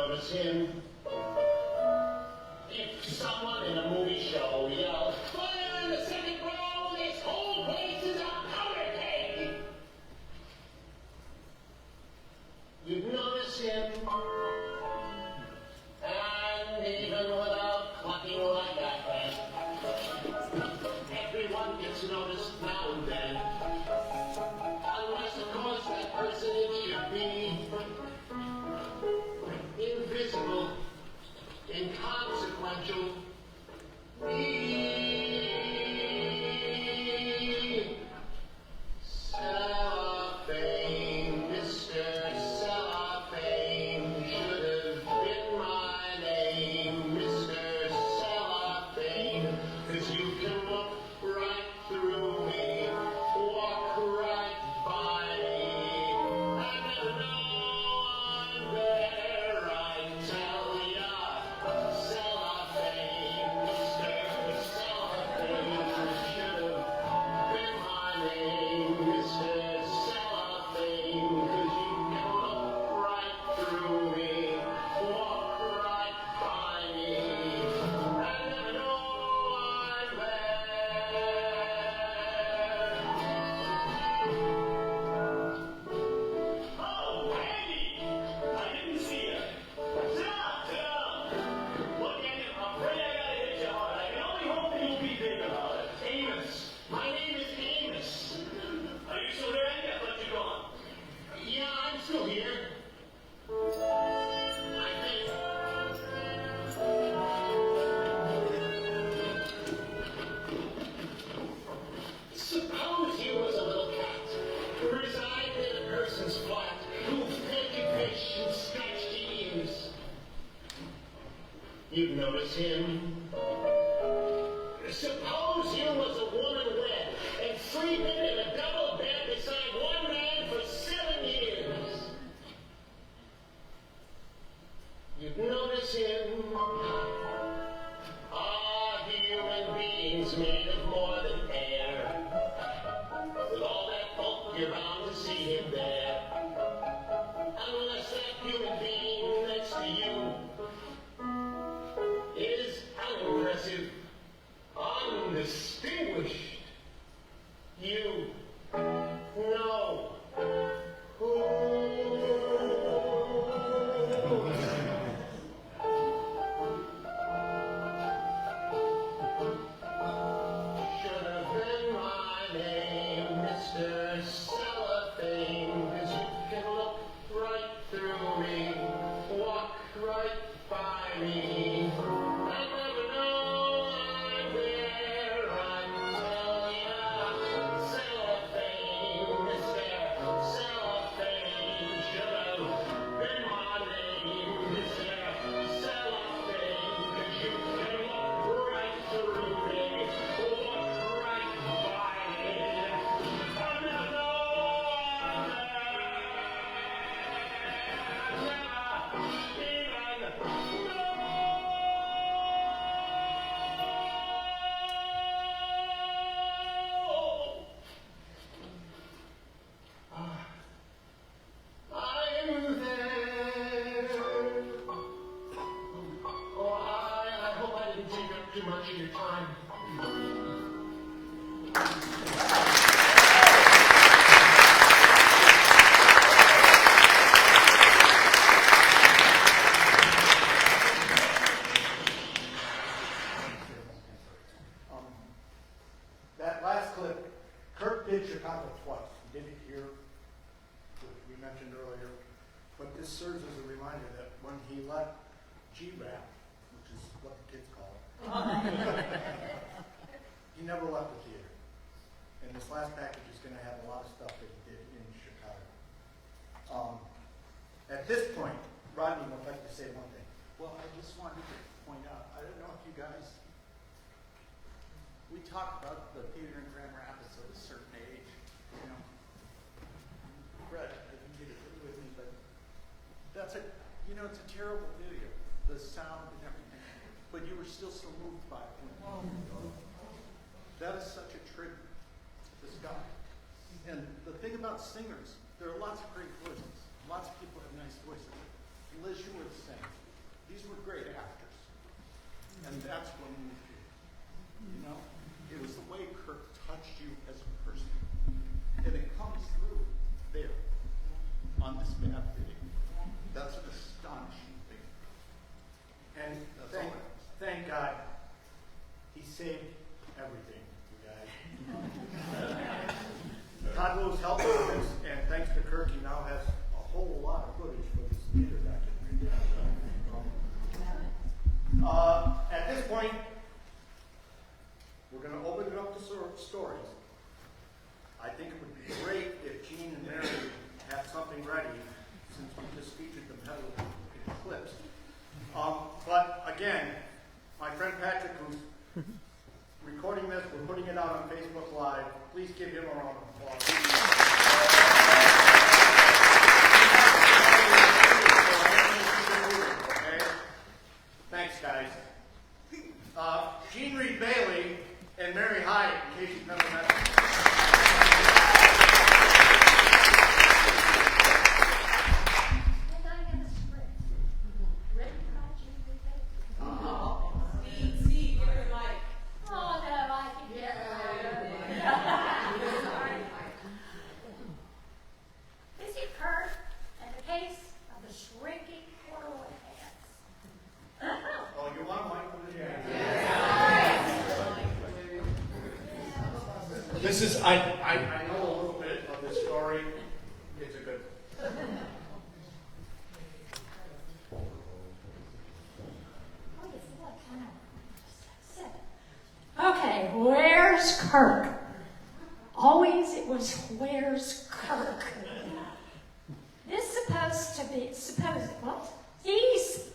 Speaker 14: notice him. If someone in a movie show yells, "Fire in the second row, this whole place is a hurricane!" You'd notice him. And even without clucking like that, him. Suppose you was a woman wed and sleeping in a double bed beside one man for 7 years. You'd notice him. Are human beings made of more than air? With all that bulk, you're bound to see him there. Unless that human being next to you is unimpressive, undistinguished, you know who. Should have been my name, Mr. Cellophane, 'cause you can look right through me, walk right by me, and never know I'm there until you're cellophane, Mr. Cellophane. Should have been my name, Mr. Cellophane, 'cause you can look right through me, walk right by me, and never know I'm I'm there. Oh, I hope I didn't take up too much of your time.
Speaker 4: That last clip, Kirk did Chicago twice. He did it here, which we mentioned earlier, but this serves as a reminder that when he left G-Rap, which is what the kids call it, he never left the theater. And this last package is going to have a lot of stuff that he did in Chicago. At this point, Rodney would like to say one thing.
Speaker 6: Well, I just wanted to point out, I don't know if you guys, we talk about the theater in Grand Rapids at a certain age, you know. Brett, I think you'd agree with me, but that's it's a terrible video, the sound and everything, but you were still so moved by it. That is such a tribute to this guy. And the thing about singers, there are lots of great voices. Lots of people have nice voices. Liz, you were the same. These were great actors. And that's what moved you. You know? It was the way Kirk touched you as a person. And it comes through there on this bad video. That's an astonishing thing.
Speaker 4: And thank God he saved everything, you guys. God was helping with this, and thanks to Kirk, he now has a whole lot of footage for this theater documentary. At this point, we're going to open it up to stories. I think it would be great if Gene and Mary had something ready, since we just featured them heavily in clips. But again, my friend Patrick, who's recording this, we're putting it out on Facebook Live. Please give him a round of applause. Okay? Thanks, guys. Jean Reed Bailey and Mary Hyatt, in case you've never met them. This is, I know a little bit of this story. It's a good one.
Speaker 15: Okay, where's Kirk? Always it was, where's Kirk? This supposed, what? He's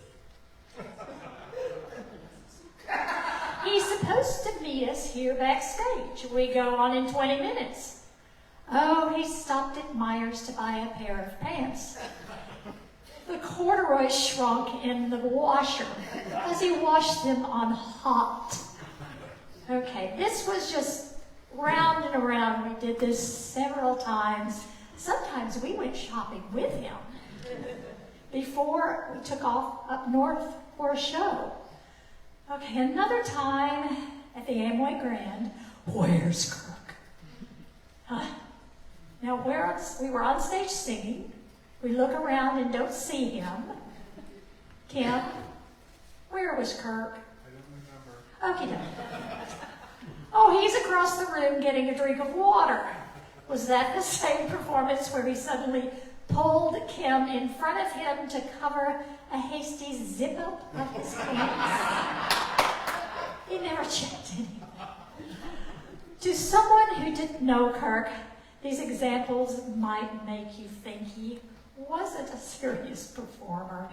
Speaker 15: supposed to meet us here backstage. We go on in 20 minutes. Oh, he stopped at Myers to buy a pair of pants. The corduroys shrunk in the washer as he washed them on hot. Okay, this was just round and around. We did this several times. Sometimes we went shopping with him before we took off up north for a show. Okay, another time at the Amway Grand, where's Kirk? Now, we were on stage singing. We look around and don't see him. Kim, where was Kirk?
Speaker 10: I don't remember.
Speaker 15: Okay. Oh, he's across the room getting a drink of water. Was that the same performance where he suddenly pulled Kim in front of him to cover a hasty zip-up of his pants? He never checked anyway. To someone who didn't know Kirk, these examples might make you think he wasn't a serious performer.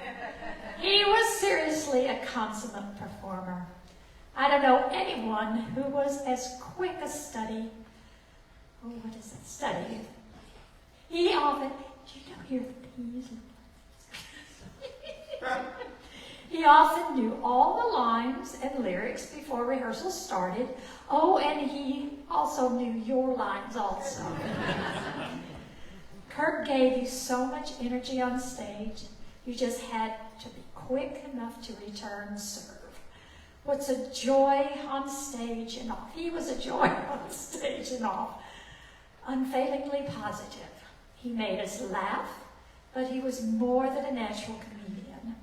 Speaker 15: He was seriously a consummate performer. I don't know anyone who was as quick a study. Oh, what is that study? He often, do you know here the P's? He often knew all the lines and lyrics before rehearsal started. Oh, and he also knew your lines also. Kirk gave you so much energy on stage, you just had to be quick enough to return serve. What's a joy on stage and off? He was a joy on stage and off. Unfailingly positive. He made us laugh, but he was more than a natural comedian.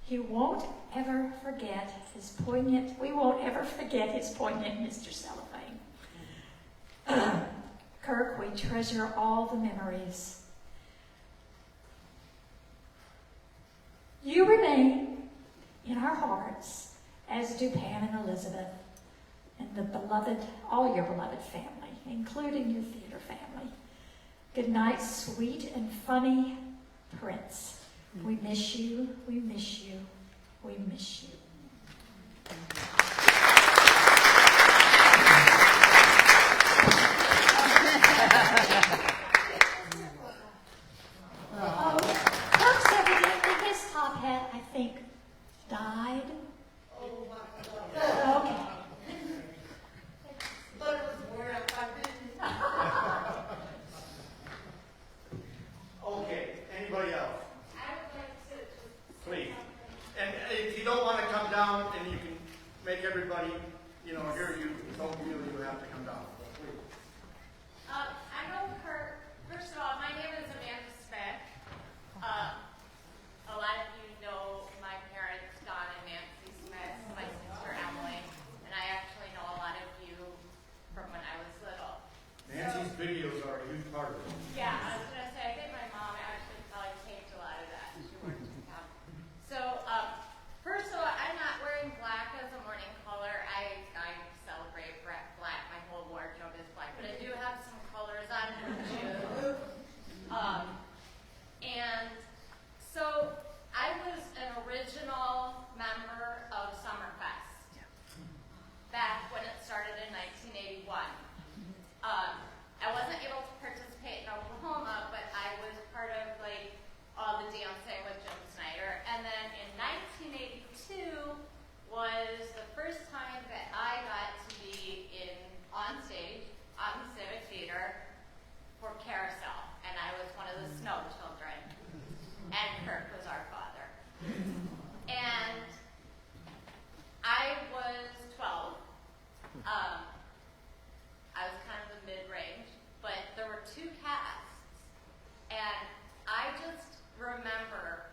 Speaker 15: We won't ever forget his poignant Mr. Cellophane. Kirk, we treasure all the memories. You remain in our hearts, as do Pam and Elizabeth, and all your beloved family, including your theater family. Good night, sweet and funny Prince. We miss you, we miss you, we miss you. Kirk's evidently, his top hat, I think, died.
Speaker 11: Oh my God.
Speaker 15: Okay.
Speaker 11: But it was worn out by business.
Speaker 4: Okay, anybody else?
Speaker 11: I would like to.
Speaker 4: Please. And if you don't want to come down, and you can make everybody, hear you, don't feel you have to come down. Please.
Speaker 16: I know Kirk. First of all, my name is Amanda Smith. A lot of you know my parents, Don and Nancy Smith, my sister Emily, and I actually know a lot of you from when I was little.
Speaker 4: Nancy's videos are a huge part of it.
Speaker 16: Yeah, I was going to say, I think my mom actually probably taped a lot of that. She worked in town. So, first of all, I'm not wearing black as a morning color. I celebrate black. My whole wardrobe is black. But I do have some colors on for June. And so, I was an original member of Summerfest back when it started in 1981. I wasn't able to participate in Oklahoma, but I was part of all the dancing with Jim Snyder. And then in 1982 was the first time that I got to be on stage on the Civic Theater for Carousel, and I was one of the Snow Children, and Kirk was our father. And I was 12. I was kind of the mid-range, but there were two casts, and I just remember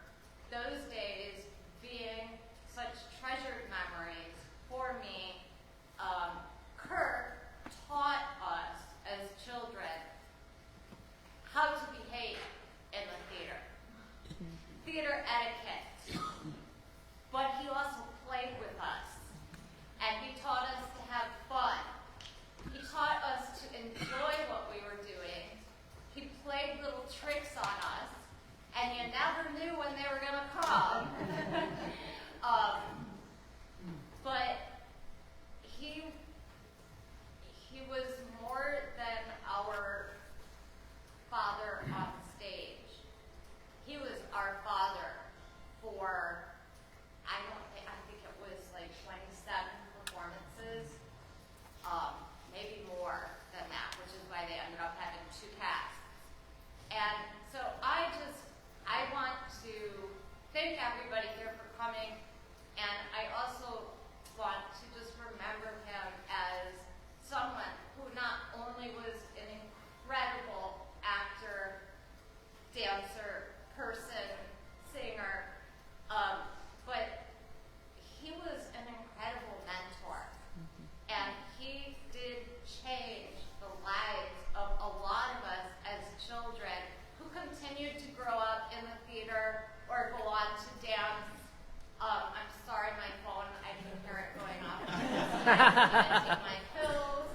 Speaker 16: those days being such treasured memories for me. Kirk taught us as children how to behave in the theater etiquette, but he also played with us, and he taught us to have fun. He taught us to enjoy what we were doing. He played little tricks on us, and you never knew when they were going to come. But take my pills,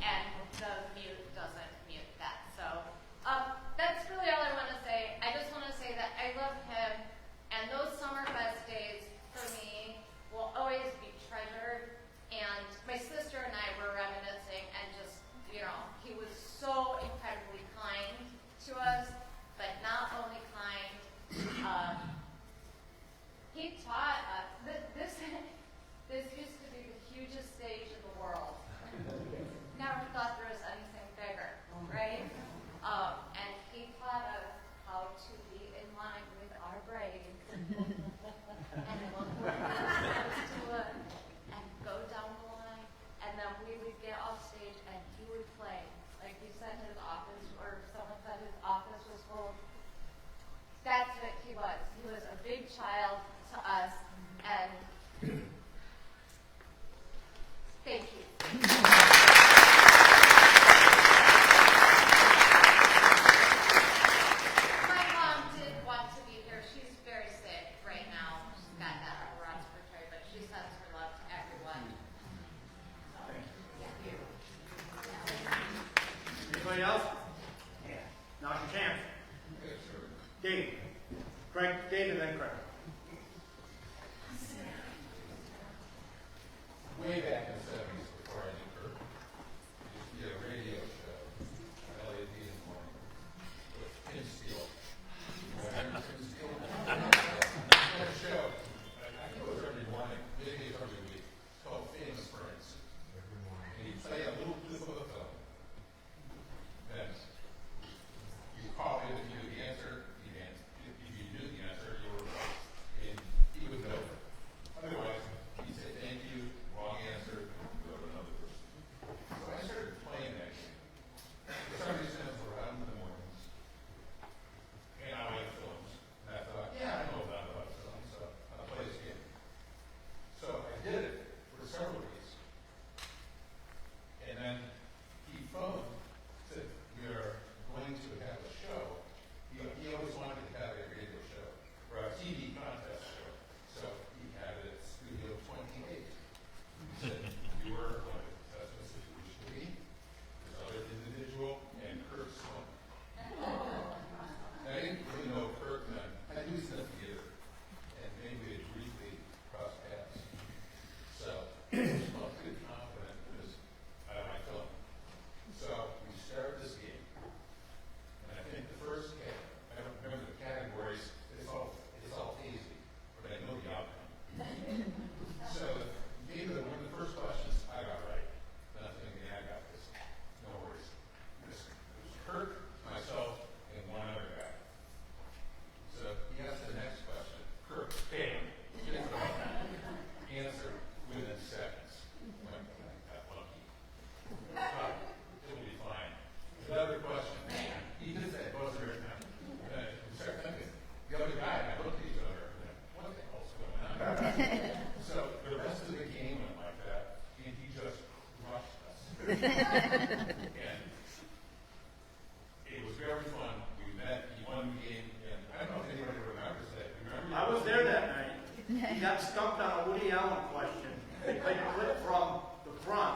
Speaker 16: and the mute doesn't mute that. So that's really all I want to say. I just want to say that I love him, and those Summerfest days for me will always be treasured. And my sister and I were reminiscing, and just, you know, he was so incredibly kind to us, but not only kind, he taught us, this used to be the hugest stage in the world. Never thought there was anything bigger, right? And he taught us how to be in line with our brains, and look where we're supposed to look, and go down the line, and then we would get off stage, and he would play. Like you said, his office, or someone said his office was full. That's what he was. He was a big child to us, and thank you. My mom did want to be here. She's very sick right now. She's got that respiratory, but she sends her love to everyone.
Speaker 4: Anybody else? Yeah. Now's your chance. Dave. Craig, Dave, and then Craig.
Speaker 17: Way back in the 70s, before I knew Kirk, we used to get a radio show on LAD in the morning with Tim Steele. Remember Tim Steele? That show, I think it was every morning, maybe it's every week. It's called Famous Prince. And he'd play a little clip of a film. Then you call in if you knew the answer, he'd answer. If you knew the answer, you were right. And he would know it. Otherwise, he'd say thank you. Wrong answer, go to another person. So I started playing that game. For some reason, it was around in the mornings. And I like films. And I thought, yeah, I know about films, so I'll play this game. So I did it for several weeks. And then he phoned, said, we are going to have a show. He always wanted to have a radio show, or a TV contest show. So he had it at Studio 28. He said, you were going to test us if you wish to be. This other individual, and Kirk Swenk. I didn't really know Kirk then. I knew he's in the theater, and maybe we had briefly crossed paths. So I felt pretty confident because I like film. So we started this game. And I think the first game, I don't remember the categories, it's all easy, but I know the outcome. So maybe one of the first questions I got right. Then I think, yeah, I got this. No worries. It was Kirk, myself, and one other guy. So he asked the next question. Kirk, bam, answer within seconds. I got lucky. It'll be fine. Another question. Man, he did that buzzer every time. We started thinking, the other guy and I looked at each other. What the hell's going on? So the rest of the game went like that, and he just crushed us. And it was very fun. We met, he won the game, and I don't know if anybody remembers that. Remember?
Speaker 4: I was there that night. He got stumped on a Woody Allen question. They played a clip from the front,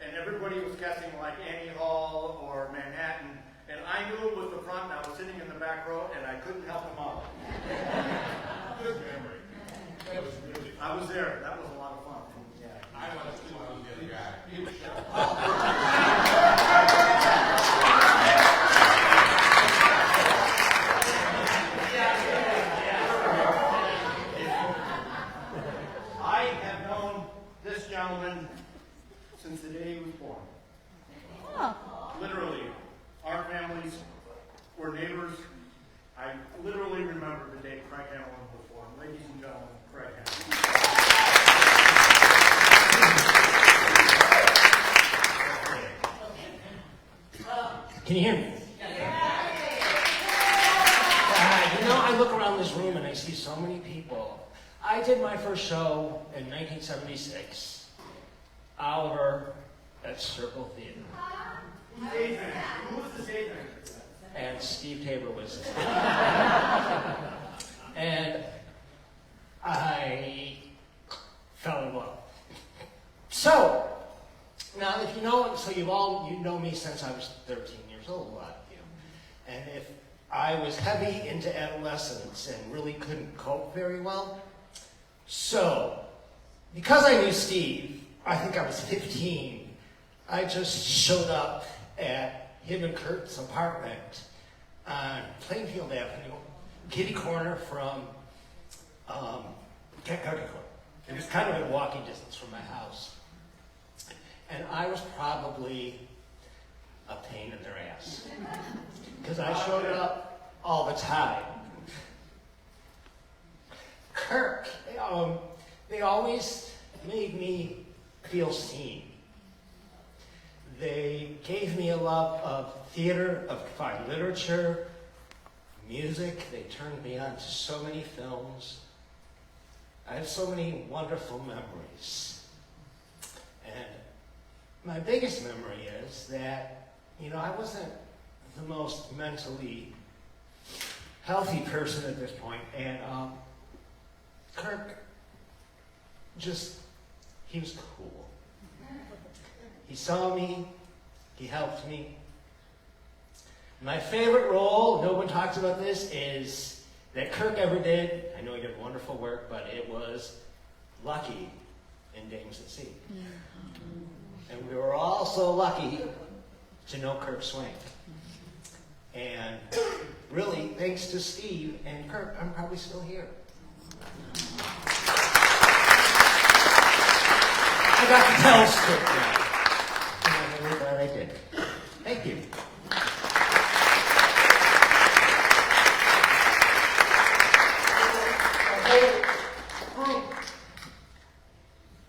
Speaker 4: and everybody was guessing like Annie Hall or Manhattan, and I knew it was the front, and I was sitting in the back row, and I couldn't help him out.
Speaker 17: Good memory. That was really fun.
Speaker 4: I was there. That was a lot of fun. Yeah.
Speaker 17: I was too. I was the other guy. He was sharp.
Speaker 4: I have known this gentleman since the day he was born. Literally, our families were neighbors. I literally remember the day Craig Hamlin was born. Ladies and gentlemen, Craig Hamlin.
Speaker 18: Can you hear me? You know, I look around this room and I see so many people. I did my first show in 1976. Oliver at Circle Theater.
Speaker 4: Who was the stage manager?
Speaker 18: And Steve Tabor was. And I fell in love. So, now if you know, so you know me since I was 13 years old, a lot of you. And if I was heavy into adolescence and really couldn't cope very well. So, because I knew Steve, I think I was 15, I just showed up at him and Kurt's apartment on Plainfield Avenue, kitty corner from Kentucky Court. It was kind of in walking distance from my house. And I was probably a pain in their ass. Because I showed up all the time. Kirk, they always made me feel seen. They gave me a love of theater, of fine literature, music. They turned me on to so many films. I have so many wonderful memories. And my biggest memory is that, I wasn't the most mentally healthy person at this point, and Kirk he was cool. He saw me, he helped me. My favorite role, no one talks about this, is that Kirk ever did. I know he did wonderful work, but it was Lucky in Dames at Sea. And we were all so lucky to know Kirk Swenk. And really, thanks to Steve and Kirk, I'm probably still here. I got to tell Kirk that. And I'm really glad I did. Thank you.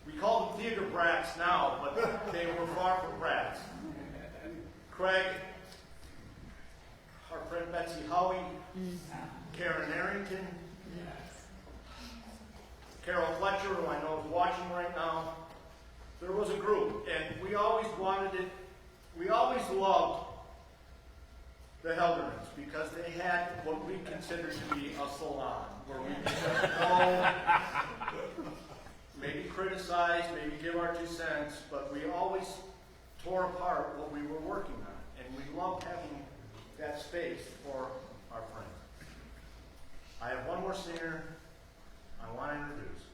Speaker 4: We call them theater brats now, but they were far from brats. Craig, our friend Betsy Howie, Karen Arrington, Carol Fletcher, who I know is watching right now. There was a group, and we always loved the Heldermans because they had what we considered to be a salon, where we could just go, maybe criticize, maybe give our 2 cents, but we always tore apart what we were working on, and we loved having that space for our friends. I have one more singer I want to introduce.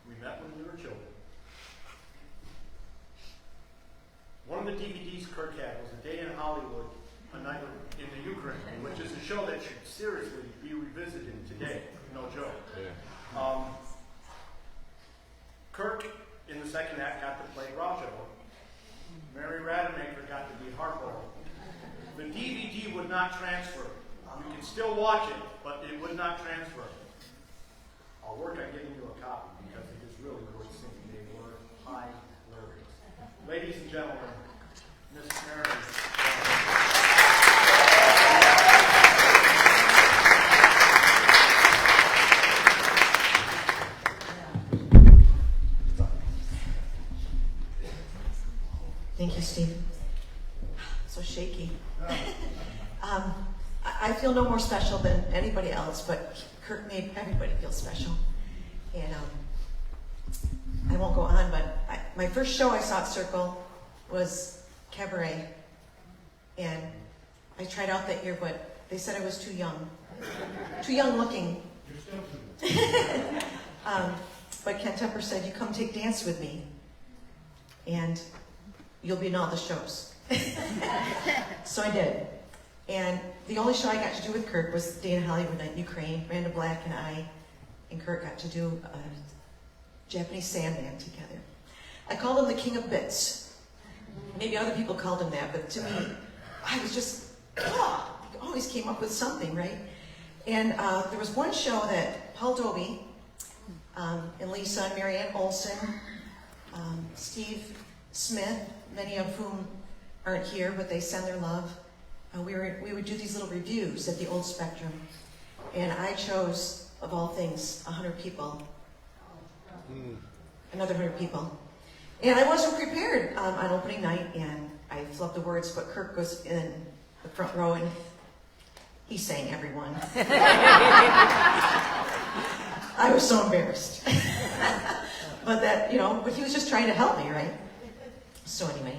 Speaker 4: We met when we were children. One of the DVDs Kirk had was A Day in Hollywood, A Night in the Ukraine, which is a show that should seriously be revisited today. No joke. Kirk, in the second act, got to play Rajo. Mary Rademacher got to be Harpo. The DVD would not transfer. You can still watch it, but it would not transfer. I'll work on getting you a copy because it is really worth seeing. They were hilarious. Ladies and gentlemen, Miss Meredith.
Speaker 13: Thank you, Steve. So shaky. I feel no more special than anybody else, but Kirk made everybody feel special. And I won't go on, but my first show I saw at Circle was Cabaret. And I tried out that year, but they said I was too young looking. But Ken Tepper said, "You come take dance with me, and you'll be in all the shows." So I did. And the only show I got to do with Kirk was Day in Hollywood Night in Ukraine. Randa Black and I and Kirk got to do a Japanese Sandman together. I called him the King of Bits. Maybe other people called him that, but to me, I was just, he always came up with something, right? And there was one show that Paul Dobie and Lisa and Marianne Olson, Steve Smith, many of whom aren't here, but they send their love. We would do these little reviews at the Old Spectrum, and I chose, of all things, 100 people, another 100 people. And I wasn't prepared on opening night, and I flubbed the words, but Kirk was in the front row, and he sang everyone. I was so embarrassed. but that, but he was just trying to help me, right? So anyway,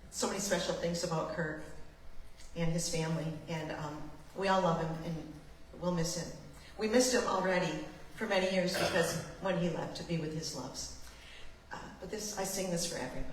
Speaker 13: so many special things about Kirk and his family, and we all love him, and we'll miss him. We missed him already for many years because when he left to be with his loves. But I sing this for everybody.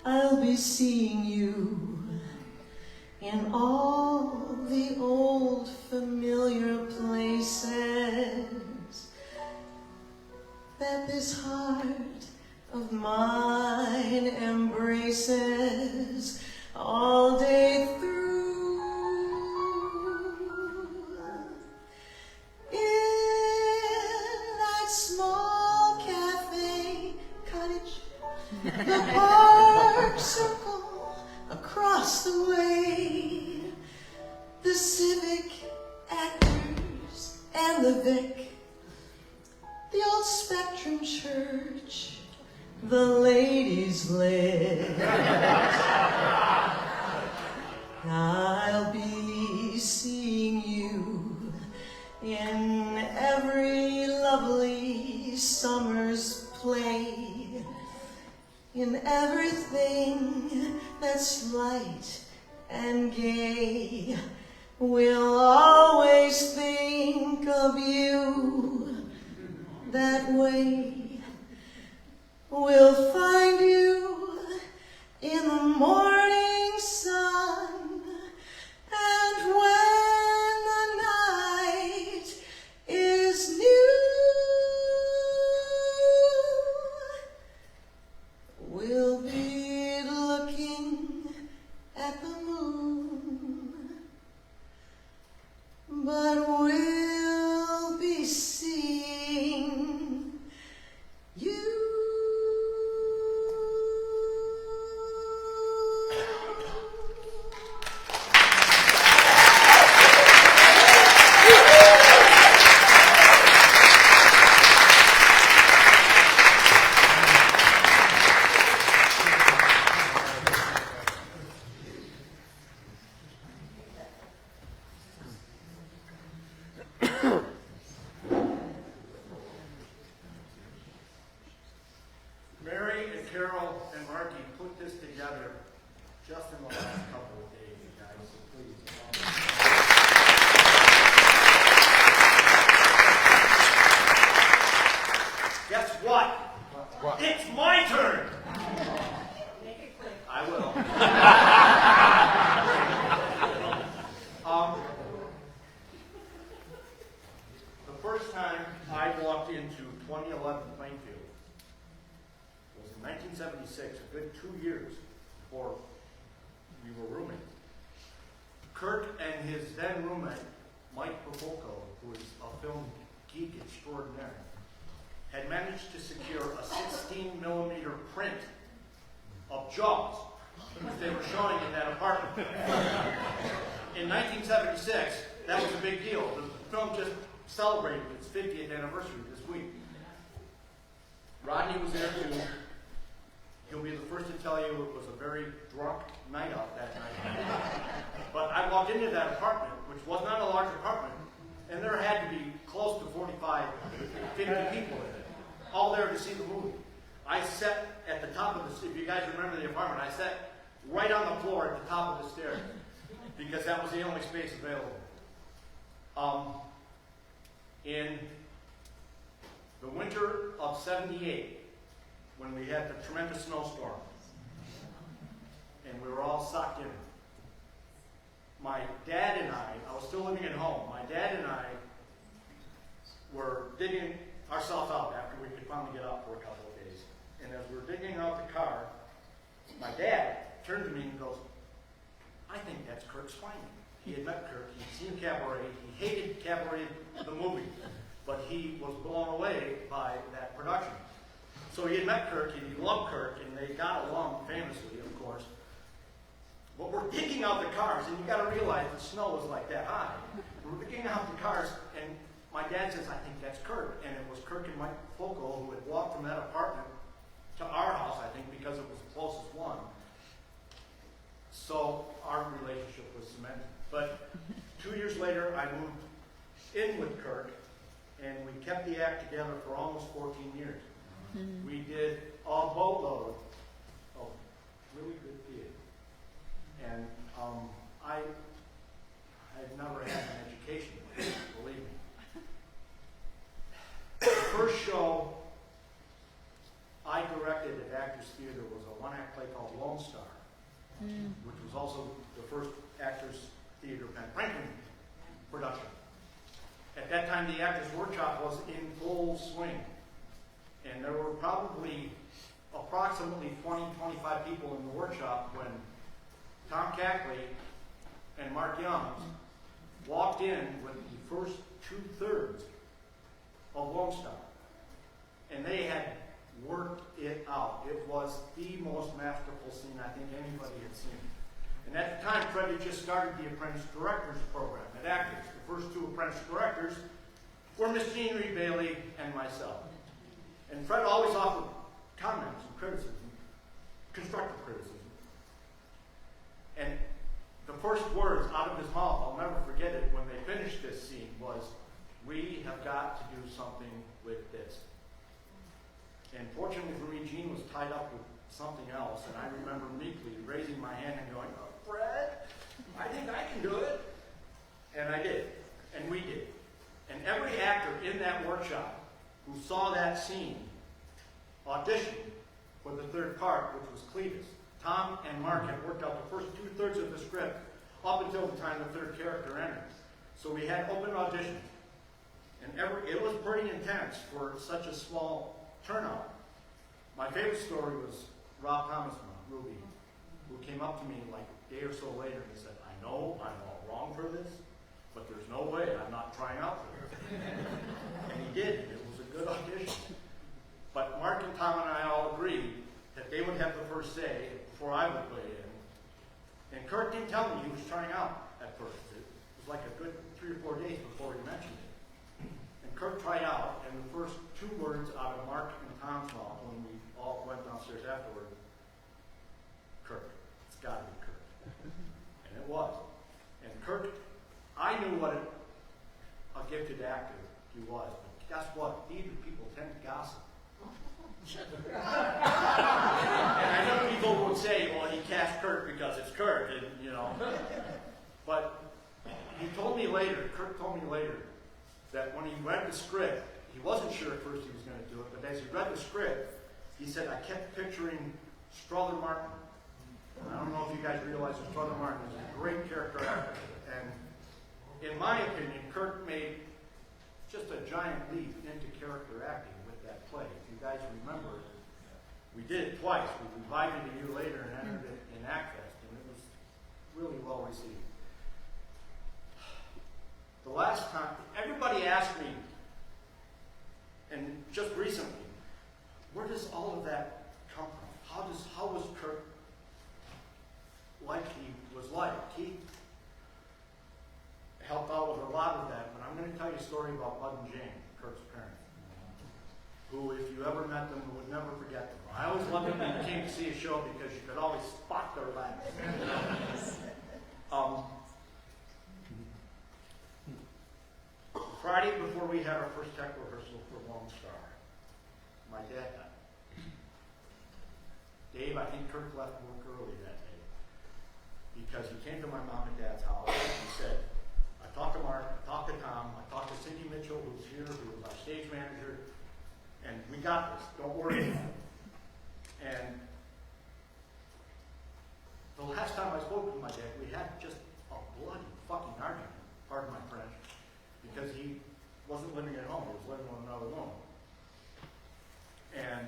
Speaker 13: I'll be seeing you in all the old familiar places that this heart of mine embraces all day through. In that small cafe cottage, the park circle across the way, the Civic actors and the Vic, the old Spectrum church, the ladies' lit. I'll be seeing you in every lovely summer's play, in everything that's light and gay. We'll always think of you that way. We'll find you in the morning sun, and when the night is new, we'll be looking at the moon, but we'll be seeing you.
Speaker 4: Mary and Carol and Marky put this together just in the last couple of days, you guys, so please. Guess what?
Speaker 14: What?
Speaker 4: It's my turn! I will. The first time I walked into 2011 Plainfield was in 1976, a good 2 years before we were roommates. Kirk and his then roommate, Mike Pofolko, who is a film geek extraordinaire, had managed to secure a 16mm print of Jaws, which they were showing in that apartment. In 1976, that was a big deal. The film just celebrated its 50th anniversary this week. Rodney was there too. He'll be the first to tell you it was a very drunk night out that night. But I walked into that apartment, which was not a large apartment, and there had to be close to 45, 50 people in it, all there to see the movie. I sat at the top of the, if you guys remember the apartment, I sat right on the floor at the top of the stairs because that was the only space available. In the winter of '78, when we had the tremendous snowstorm, and we were all sucked in, my dad and I was still living at home, my dad and I were digging ourselves out after we could finally get out for a couple of days. And as we were digging out the car, my dad turned to me and goes, "I think that's Kirk Swenk." He had met Kirk, he'd seen Cabaret, he hated Cabaret, the movie. he was blown away by that production. So he had met Kirk, and he loved Kirk, and they got along famously, of course. But we're digging out the cars, and you got to realize the snow was like that high. We're digging out the cars, and my dad says, "I think that's Kirk." And it was Kirk and Mike Foco who had walked from that apartment to our house, I think, because it was the closest one. So our relationship was cemented. But 2 years later, I moved in with Kirk, and we kept the act together for almost 14 years. We did a boatload of really good theater. And I've never had an education, believe me. The first show I directed at Actors Theater was a one-act play called Lone Star, which was also the first Actors Theater Ben Franklin production. At that time, the Actors Workshop was in full swing, and there were probably approximately 20, 25 people in the workshop when Tom Cackley and Mark Young walked in with the first 2/3 of Lone Star. And they had worked it out. It was the most masterful scene I think anybody had seen. And at the time, Fred had just started the Apprentice Directors program at Actors. The first 2 Apprentice Directors were Miss Jean Reed Bailey and myself. And Fred always offered comments and criticism, constructive criticism. And the first words out of his mouth, I'll never forget it, when they finished this scene was, "We have got to do something with this." And fortunately for me, Jean was tied up with something else, and I remember meekly raising my hand and going, "Oh, Fred, I think I can do it." And I did, and we did. And every actor in that workshop who saw that scene auditioned for the third part, which was Cletus. Tom and Mark had worked out the first 2/3 of the script up until the time the third character entered. So we had open auditions. And it was pretty intense for such a small turnout. My favorite story was Rob Thomas, Ruby, who came up to me like a day or so later and he said, "I know I'm all wrong for this, but there's no way I'm not trying out for it." And he did. It was a good audition. But Mark and Tom and I all agreed that they would have the first say before I would weigh in. And Kirk didn't tell me he was trying out at first. It was like a good 3 or 4 days before he mentioned it. And Kirk tried out, and the first 2 words out of Mark and Tom's mouth when we all went downstairs afterward, "Kirk. It's got to be Kirk." And it was. And Kirk, I knew what a gifted actor he was. But guess what? Theater people tend to gossip. And I know people would say, "Well, he cast Kirk because it's Kirk," and you know. But he told me later, Kirk told me later, that when he read the script, he wasn't sure at first he was going to do it, but as he read the script, he said, "I kept picturing Strother Martin." And I don't know if you guys realize that Strother Martin is a great character actor. And in my opinion, Kirk made just a giant leap into character acting with that play. If you guys remember, we did it twice. We revived it a year later and entered it in ActFest, and it was really well received. The last time, everybody asked me, and just recently, where does all of that come from? How was Kirk like he was like? Keith helped out with a lot of that, but I'm going to tell you a story about Bud and Jane, Kirk's parents, who, if you ever met them, would never forget them. I always loved it when you came to see a show because you could always spot their laughs. Friday before we had our first tech rehearsal for Lone Star, my dad died. Dave, I think Kirk left work early that day because he came to my mom and dad's house and he said, "I talked to Mark, I talked to Tom, I talked to Cindy Mitchell, who's here, who was our stage manager, and we got this. Don't worry about it." And the last time I spoke to my dad, we had just a bloody fucking argument, pardon my French, because he wasn't living at home, he was living with another woman. And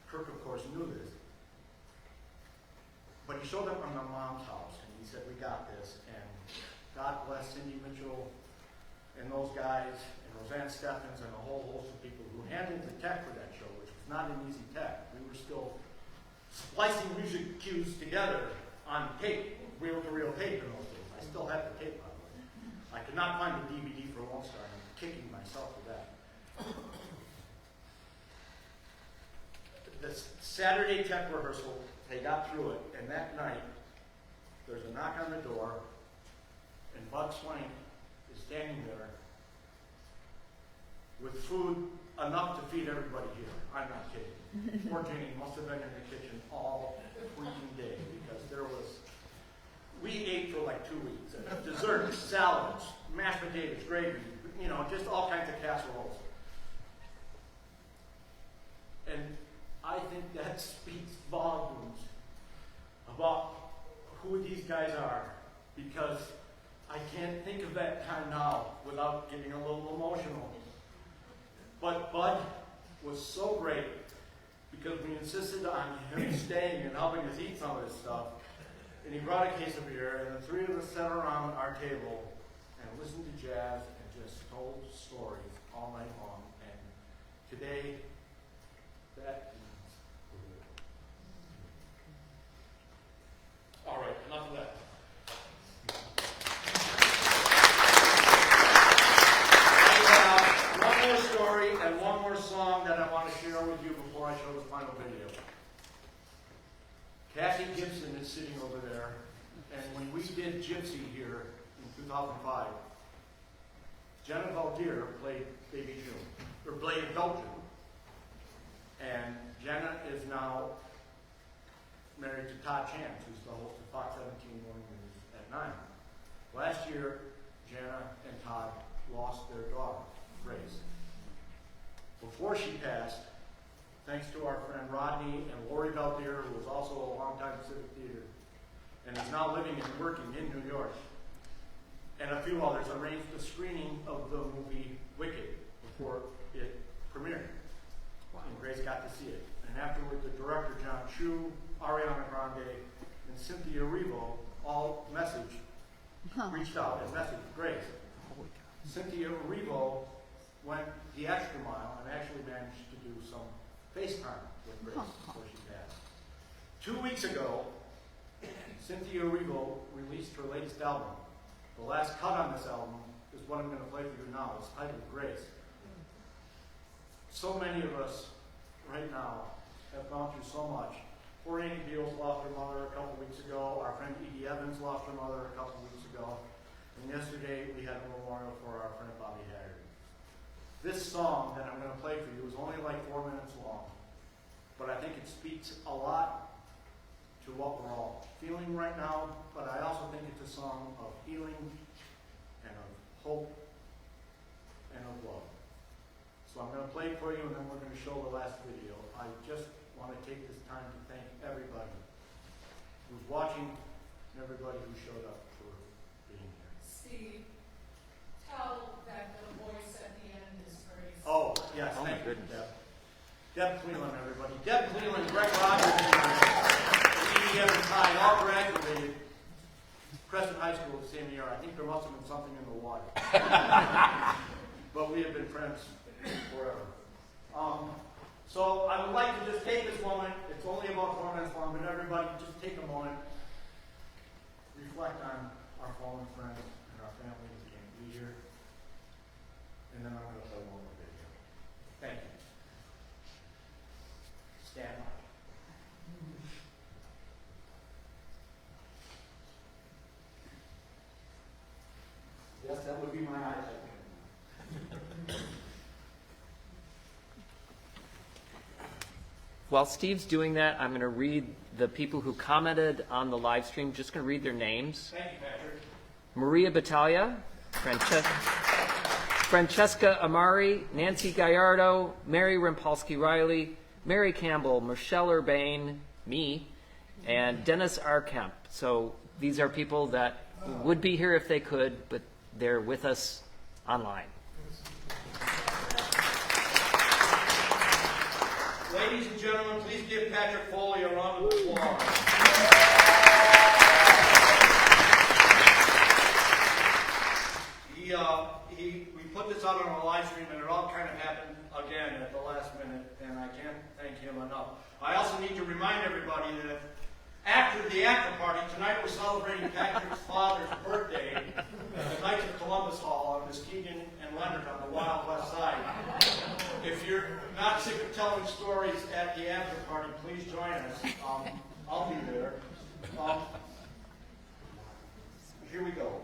Speaker 4: Kirk, of course, knew this. But he showed up at my mom's house and he said, "We got this." And God bless Cindy Mitchell, and those guys, and Roseanne Steffens, and a whole host of people who handled the tech for that show, which was not an easy tech. We were still splicing music cues together on tape, reel-to-reel tape in those days. I still have the tape, by the way. I could not find the DVD for Lone Star. I'm kicking myself for that. The Saturday tech rehearsal, they got through it, and that night, there's a knock on the door, and Bud Swenk is standing there with food enough to feed everybody here. I'm not kidding. Poor Jenny must have been in the kitchen all freaking day because we ate for like 2 weeks. Desserts, salads, mashed potatoes, gravy, just all kinds of casseroles. And I think that speaks volumes about who these guys are, because I can't think of that time now without getting a little emotional. But Bud was so great because we insisted on him staying and helping us eat some of this stuff. And he brought a case of beer, and the three of us sat around our table and listened to jazz and just told stories all night long. And today, that means all right, enough of that. I have one more story and one more song that I want to share with you before I show the final video. Cassie Gibson is sitting over there, and when we did Gypsy here in 2005, Jenna Valdir played Baby June, or played Adult June. And Jenna is now married to Todd Chance, who's the host of Fox 17 Morning News at 9. Last year, Jenna and Todd lost their daughter, Grace. Before she passed, thanks to our friend Rodney and Lori Valdir, who was also a longtime Civic Theater, and is now living and working in New York, and a few others, arranged a screening of the movie Wicked before it premiered. And Grace got to see it. And afterward, the director, John Chu, Ariana Grande, and Cynthia Erivo all reached out and messaged Grace. Cynthia Erivo went the extra mile and actually managed to do some FaceTime with Grace before she passed. 2 weeks ago, Cynthia Erivo released her latest album. The last cut on this album is what I'm going to play for you now. It's titled Grace. So many of us right now have gone through so much. Poor Annie Beals lost her mother a couple weeks ago. Our friend Edie Evans lost her mother a couple weeks ago. And yesterday we had a memorial for our friend Bobby Haggard. This song that I'm going to play for you is only like 4 minutes long, but I think it speaks a lot to what we're all feeling right now, but I also think it's a song of healing and of hope and of love. So I'm going to play it for you, and then we're going to show the last video. I just want to take this time to thank everybody who's watching and everybody who showed up for being here.
Speaker 19: Steve, tell that the voice at the end is Grace.
Speaker 4: Oh, yes, thank you, Deb. Deb Cleland, everybody. Deb Cleland, Greg Rogers, and Edie Evans High all graduated Crescent High School the same year. I think there must have been something in the water. But we have been friends forever. So I would like to just take this moment. It's only about 4 minutes long, but everybody just take a moment, reflect on our fallen friends and our family who can't be here, and then I'm going to play one more video. Thank you. Stand by. Yes, that would be my eyes.
Speaker 20: While Steve's doing that, I'm going to read the people who commented on the live stream. Just going to read their names.
Speaker 4: Thank you, Patrick.
Speaker 20: Maria Battaglia, Francesca Amari, Nancy Gallardo, Mary Rimpolsky-Riley, Mary Campbell, Michelle Urbane, me, and Dennis R. Kemp. So these are people that would be here if they could, but they're with us online.
Speaker 4: Ladies and gentlemen, please give Patrick Foley a round of applause. He about kind of happened again at the last minute, and I can't thank him enough. I also need to remind everybody that after the after party, tonight we're celebrating Patrick's father's birthday at the Knights of Columbus Hall on Muskegon and Leonard on the Wild West Side. If you're not sick of telling stories at the after party, please join us. I'll be there. Here we go.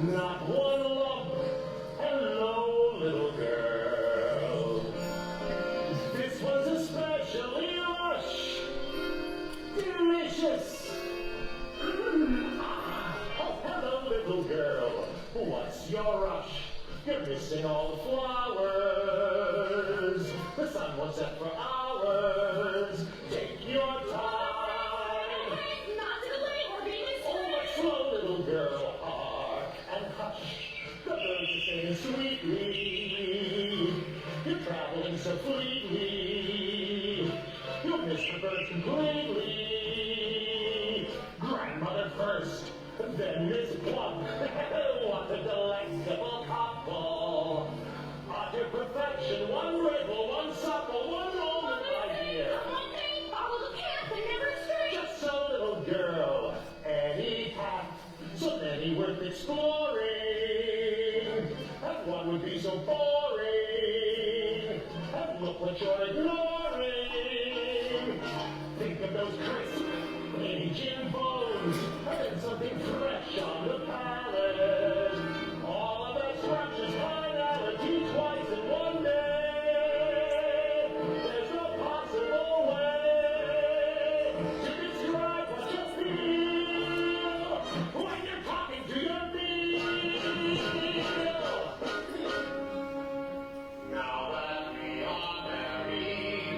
Speaker 14: not one lump. Hello, little girl. This was especially lush, delicious. Oh, hello, little girl. What's your rush? You're missing all the flowers. The sun won't set for hours. Take your time.
Speaker 15: Not delay or be
Speaker 14: Oh, slow, little girl. Hark and hush. The birds are singing sweetly. You're traveling so fleetly. You'll miss the birds completely. Grandmother first, then Miss Plum. What a delectable couple. Utter perfection, one ripple, one supple, one moment, my dear.
Speaker 15: Follow the path and never stray.
Speaker 14: Just so, little girl, any path, so many worth exploring. And one would be so boring. And look what you're ignoring. Think of those crisp, aging bones, and then something fresh on the palate. All of that scratches finality twice in one day. There's no possible way to describe what you feel when you're talking to your meal. Now that we are married,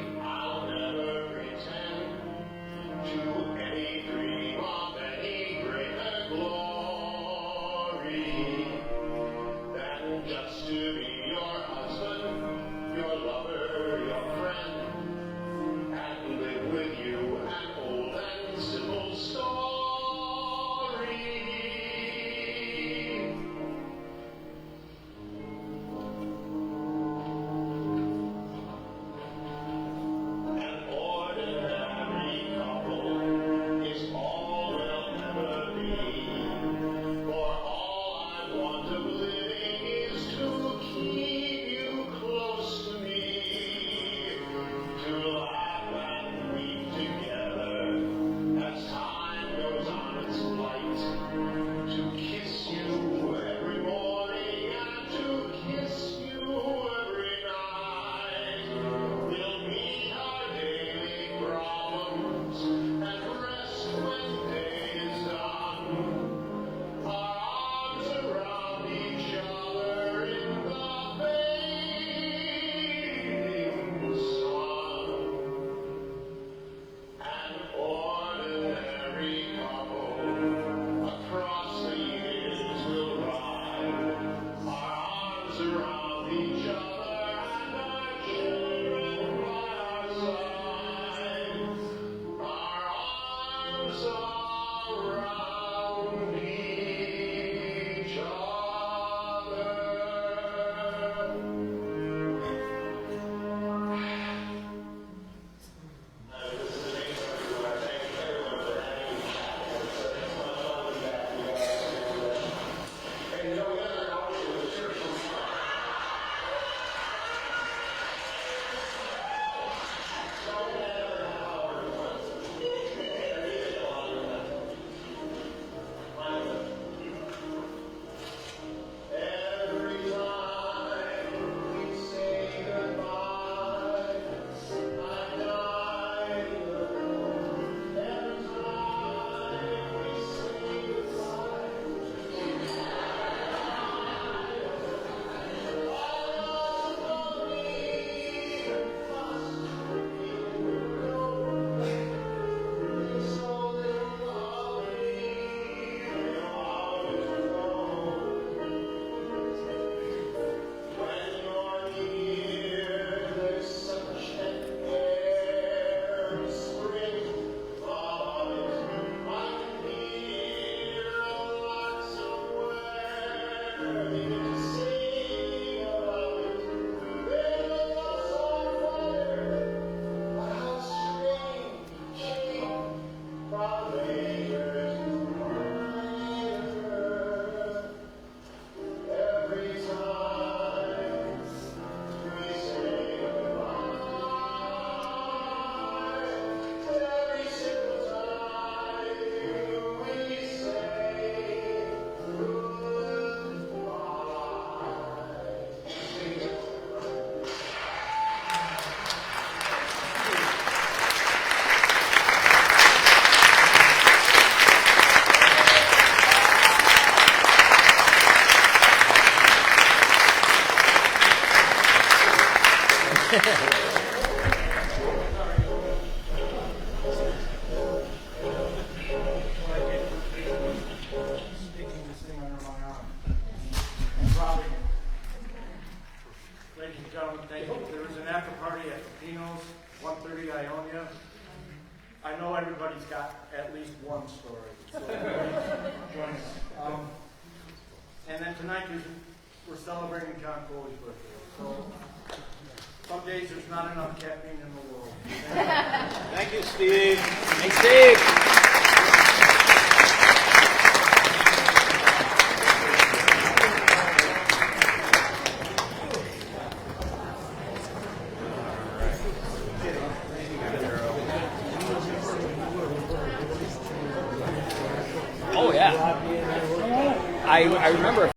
Speaker 1: Sticking this thing under my arm. And robbing it. Ladies and gentlemen, thank you. There was an after party at Pino's, 130 Ionia. I know everybody's got at least one story, so join us. And then tonight we're celebrating John Foley's birthday. So some days there's not enough caffeine in the world.
Speaker 6: Thank you, Steve.
Speaker 20: Thanks, Steve. Oh, yeah. I remember